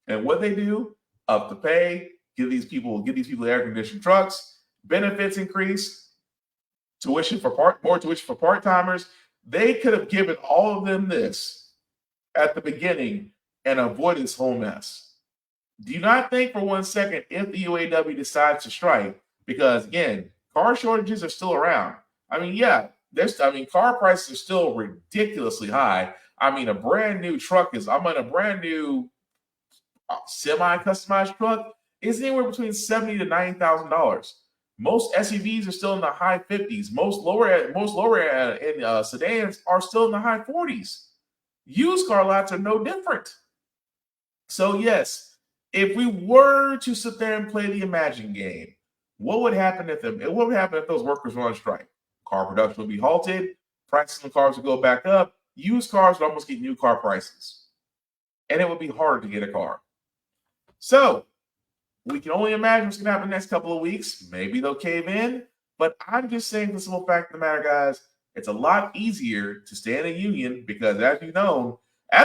And what they do? Up the pay, give these people air-conditioned trucks, benefits increase, more tuition for part-timers. They could have given all of them this at the beginning and avoided this whole mess. Do you not think for 1 second, if the UAW decides to strike, because again, car shortages are still around. I mean, yeah, car prices are still ridiculously high. I mean, a brand new truck I'm in a brand new semi-customized truck is anywhere between $70,000 to $90,000. Most SUVs are still in the high 50s. Most lower end sedans are still in the high 40s. Used car lots are no different. So yes, if we were to sit there and play the imagine game, what would happen if those workers were on strike? Car production would be halted. Prices of cars would go back up. Used cars would almost get new car prices, and it would be harder to get a car. So we can only imagine what's going to happen the next couple of weeks. Maybe they'll cave in. But I'm just saying the simple fact of the matter, guys, it's a lot easier to stay in a union because, as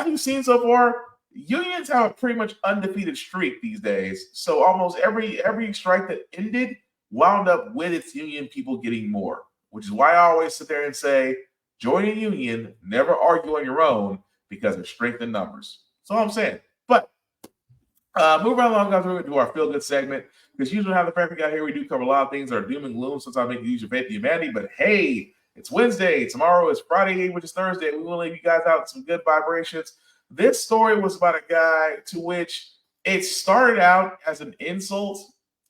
we've seen so far, unions have a pretty much undefeated streak these days. So almost every strike that ended wound up with its union people getting more, which is why I always sit there and say, join a union, never argue on your own because of strength in numbers. That's all I'm saying. But moving right along, guys, we're going to do our feel-good segment. Because usually how the Frack we got here, we do cover a lot of things that are doom and gloom. Sometimes make you use your faith in humanity. But hey, it's Wednesday. Tomorrow is Friday, which is Thursday. We will leave you guys out with some good vibrations. This story was about a guy to which it started out as an insult.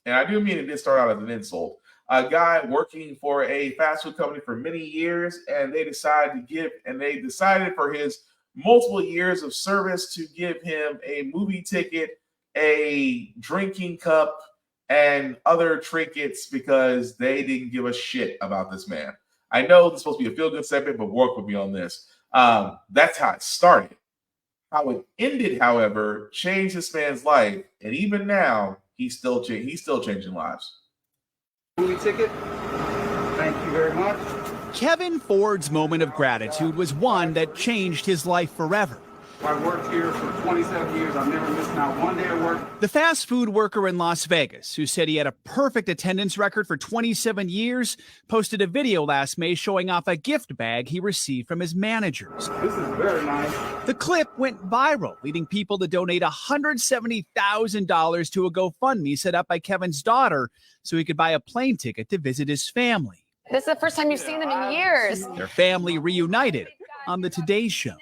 And I do mean it did start out as an insult. A guy working for a fast food company for many years, and they decided for his multiple years of service to give him a movie ticket, a drinking cup, and other trinkets because they didn't give a shit about this man. I know this is supposed to be a feel-good segment, but work with me on this. That's how it started. How it ended, however, changed this man's life, and even now, he's still changing lives. Movie ticket. Thank you very much. Kevin Ford's moment of gratitude was one that changed his life forever. I've worked here for 27 years. I've never missed not one day of work. The fast food worker in Las Vegas, who said he had a perfect attendance record for 27 years, posted a video last May showing off a gift bag he received from his managers. This is very nice. The clip went viral, leading people to donate $170,000 to a GoFundMe set up by Kevin's daughter so he could buy a plane ticket to visit his family. This is the first time you've seen them in years. Their family reunited on the Today Show.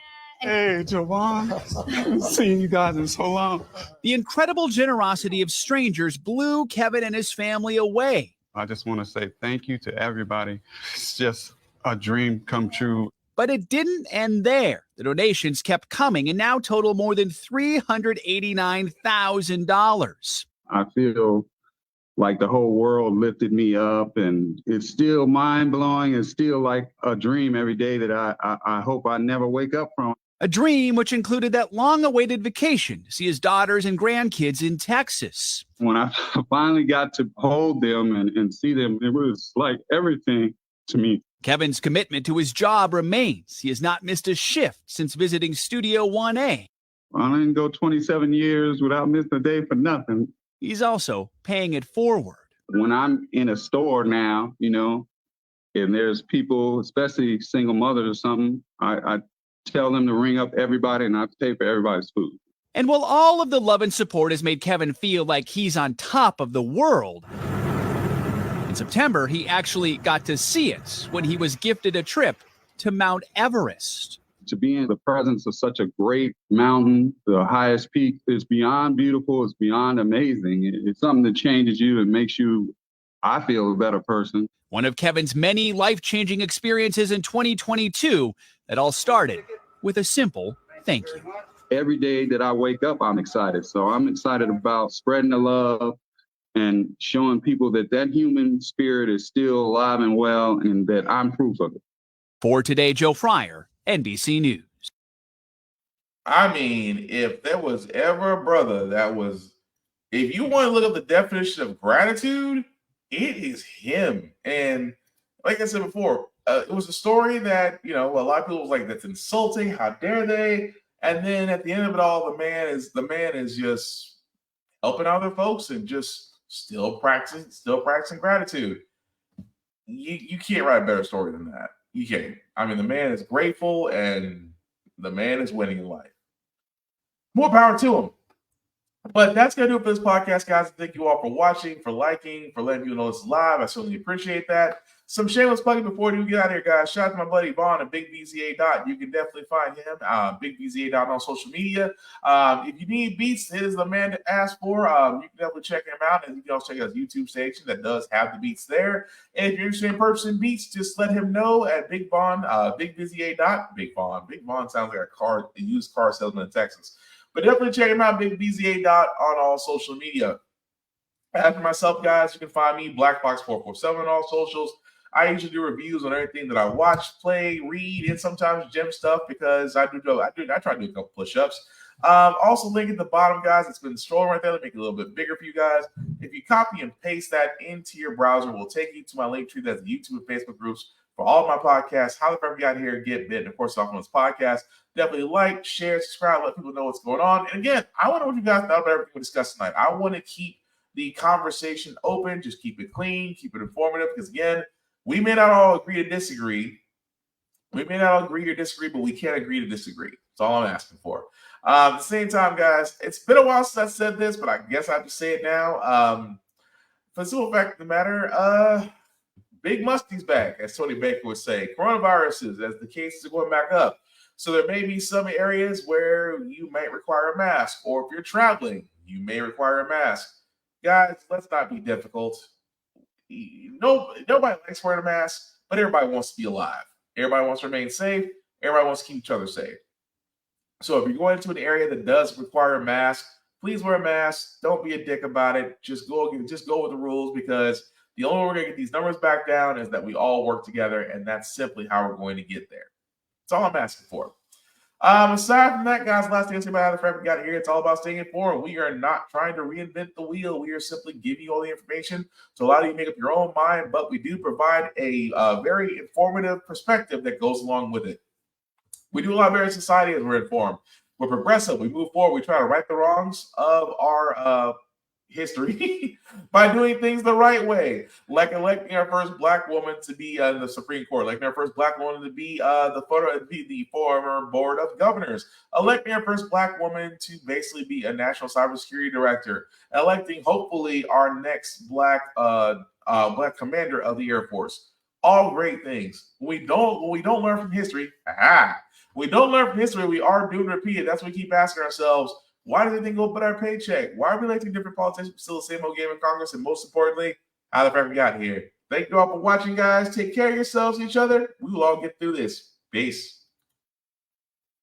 Hey, Javon. Seeing you guys in so long. The incredible generosity of strangers blew Kevin and his family away. I just want to say thank you to everybody. It's just a dream come true. But it didn't end there. The donations kept coming and now total more than $389,000. I feel like the whole world lifted me up, and it's still mind-blowing and still like a dream every day that I hope I never wake up from. A dream which included that long-awaited vacation to see his daughters and grandkids in Texas. When I finally got to hold them and see them, it was like everything to me. Kevin's commitment to his job remains. He has not missed a shift since visiting Studio 1A. I didn't go 27 years without missing a day for nothing. He's also paying it forward. When I'm in a store now, you know, and there's people, especially single mothers or something, I tell them to ring up everybody and I pay for everybody's food. And while all of the love and support has made Kevin feel like he's on top of the world, in September, he actually got to see it when he was gifted a trip to Mount Everest. To be in the presence of such a great mountain, the highest peak, is beyond beautiful, it's beyond amazing. It's something that changes you and makes you, I feel, a better person. One of Kevin's many life-changing experiences in 2022 that all started with a simple thank you. Every day that I wake up, I'm excited. So I'm excited about spreading the love and showing people that that human spirit is still alive and well and that I'm proof of it. For Today, Joe Fryer, NBC News. I mean, if there was ever a brother that was, if you want to look up the definition of gratitude, it is him. And like I said before, it was a story that, you know, a lot of people was like, that's insulting. How dare they? And then at the end of it all, the man is just helping other folks and just still practicing gratitude. You can't write a better story than that. You can't. I mean, the man is grateful and the man is winning in life. More power to him. But that's going to do it for this podcast, guys. Thank you all for watching, for liking, for letting people know it's live. I certainly appreciate that. Some shameless plugging before we get out of here, guys. Shout out to my buddy Vaughn at Big BZA Dot. You can definitely find him, Big BZA Dot on social media. If you need beats, it is the man to ask for. You can definitely check him out, and you can also check out his YouTube station that does have the beats there. And if you're interested in purchasing beats, just let him know at Big Vaughn, Big BZA Dot. Big Vaughn. Big Vaughn sounds like a used car salesman in Texas. But definitely check him out, Big BZA Dot, on all social media. After myself, guys, you can find me, BlackBox447 on all socials. I usually do reviews on everything that I watch, play, read, and sometimes gym stuff because I try to do a couple push-ups. Also, link at the bottom, guys. It's been scrolling right there to make it a little bit bigger for you guys. If you copy and paste that into your browser, we'll take you to my link tree. That's the YouTube and Facebook groups for all of my podcasts. How the Frack got here, get bit, and of course, off on this podcast. Definitely like, share, subscribe, let people know what's going on. And again, I want to know what you guys thought about everything we discussed tonight. I want to keep the conversation open, just keep it clean, keep it informative, because again, we may not all agree to disagree. We may not all agree to disagree, but we can't agree to disagree. That's all I'm asking for. At the same time, guys, it's been a while since I said this, but I guess I have to say it now. For the simple fact of the matter, Big Musty's back, as Tony Baker would say. Coronaviruses, as the cases are going back up. So there may be some areas where you might require a mask, or if you're traveling, you may require a mask. Guys, let's not be difficult. Nobody likes wearing a mask, but everybody wants to be alive. Everybody wants to remain safe. Everybody wants to keep each other safe. So if you're going into an area that does require a mask, please wear a mask. Don't be a dick about it. Just go with the rules, because the only way we're going to get these numbers back down is that we all work together, and that's simply how we're going to get there. That's all I'm asking for. Aside from that, guys, last thing I say about how the Frack got here, it's all about staying informed. We are not trying to reinvent the wheel. We are simply giving you all the information to allow you to make up your own mind, but we do provide a very informative perspective that goes along with it. We do a lot better in society as we're informed. We're progressive. We move forward. We try to right the wrongs of our history by doing things the right way, like electing our first Black woman to be in the Supreme Court, electing our first Black woman to be the former Board of Governors, electing our first Black woman to basically be a national cybersecurity director, electing hopefully our next Black commander of the Air Force. All great things. When we don't learn from history, we don't learn from history, we are doomed to repeat it. That's what we keep asking ourselves. Why does everything go but our paycheck? Why are we electing different politicians still the same old game in Congress? And most importantly, how the Frack got here. Thank you all for watching, guys. Take care of yourselves and each other. We will all get through this. Peace.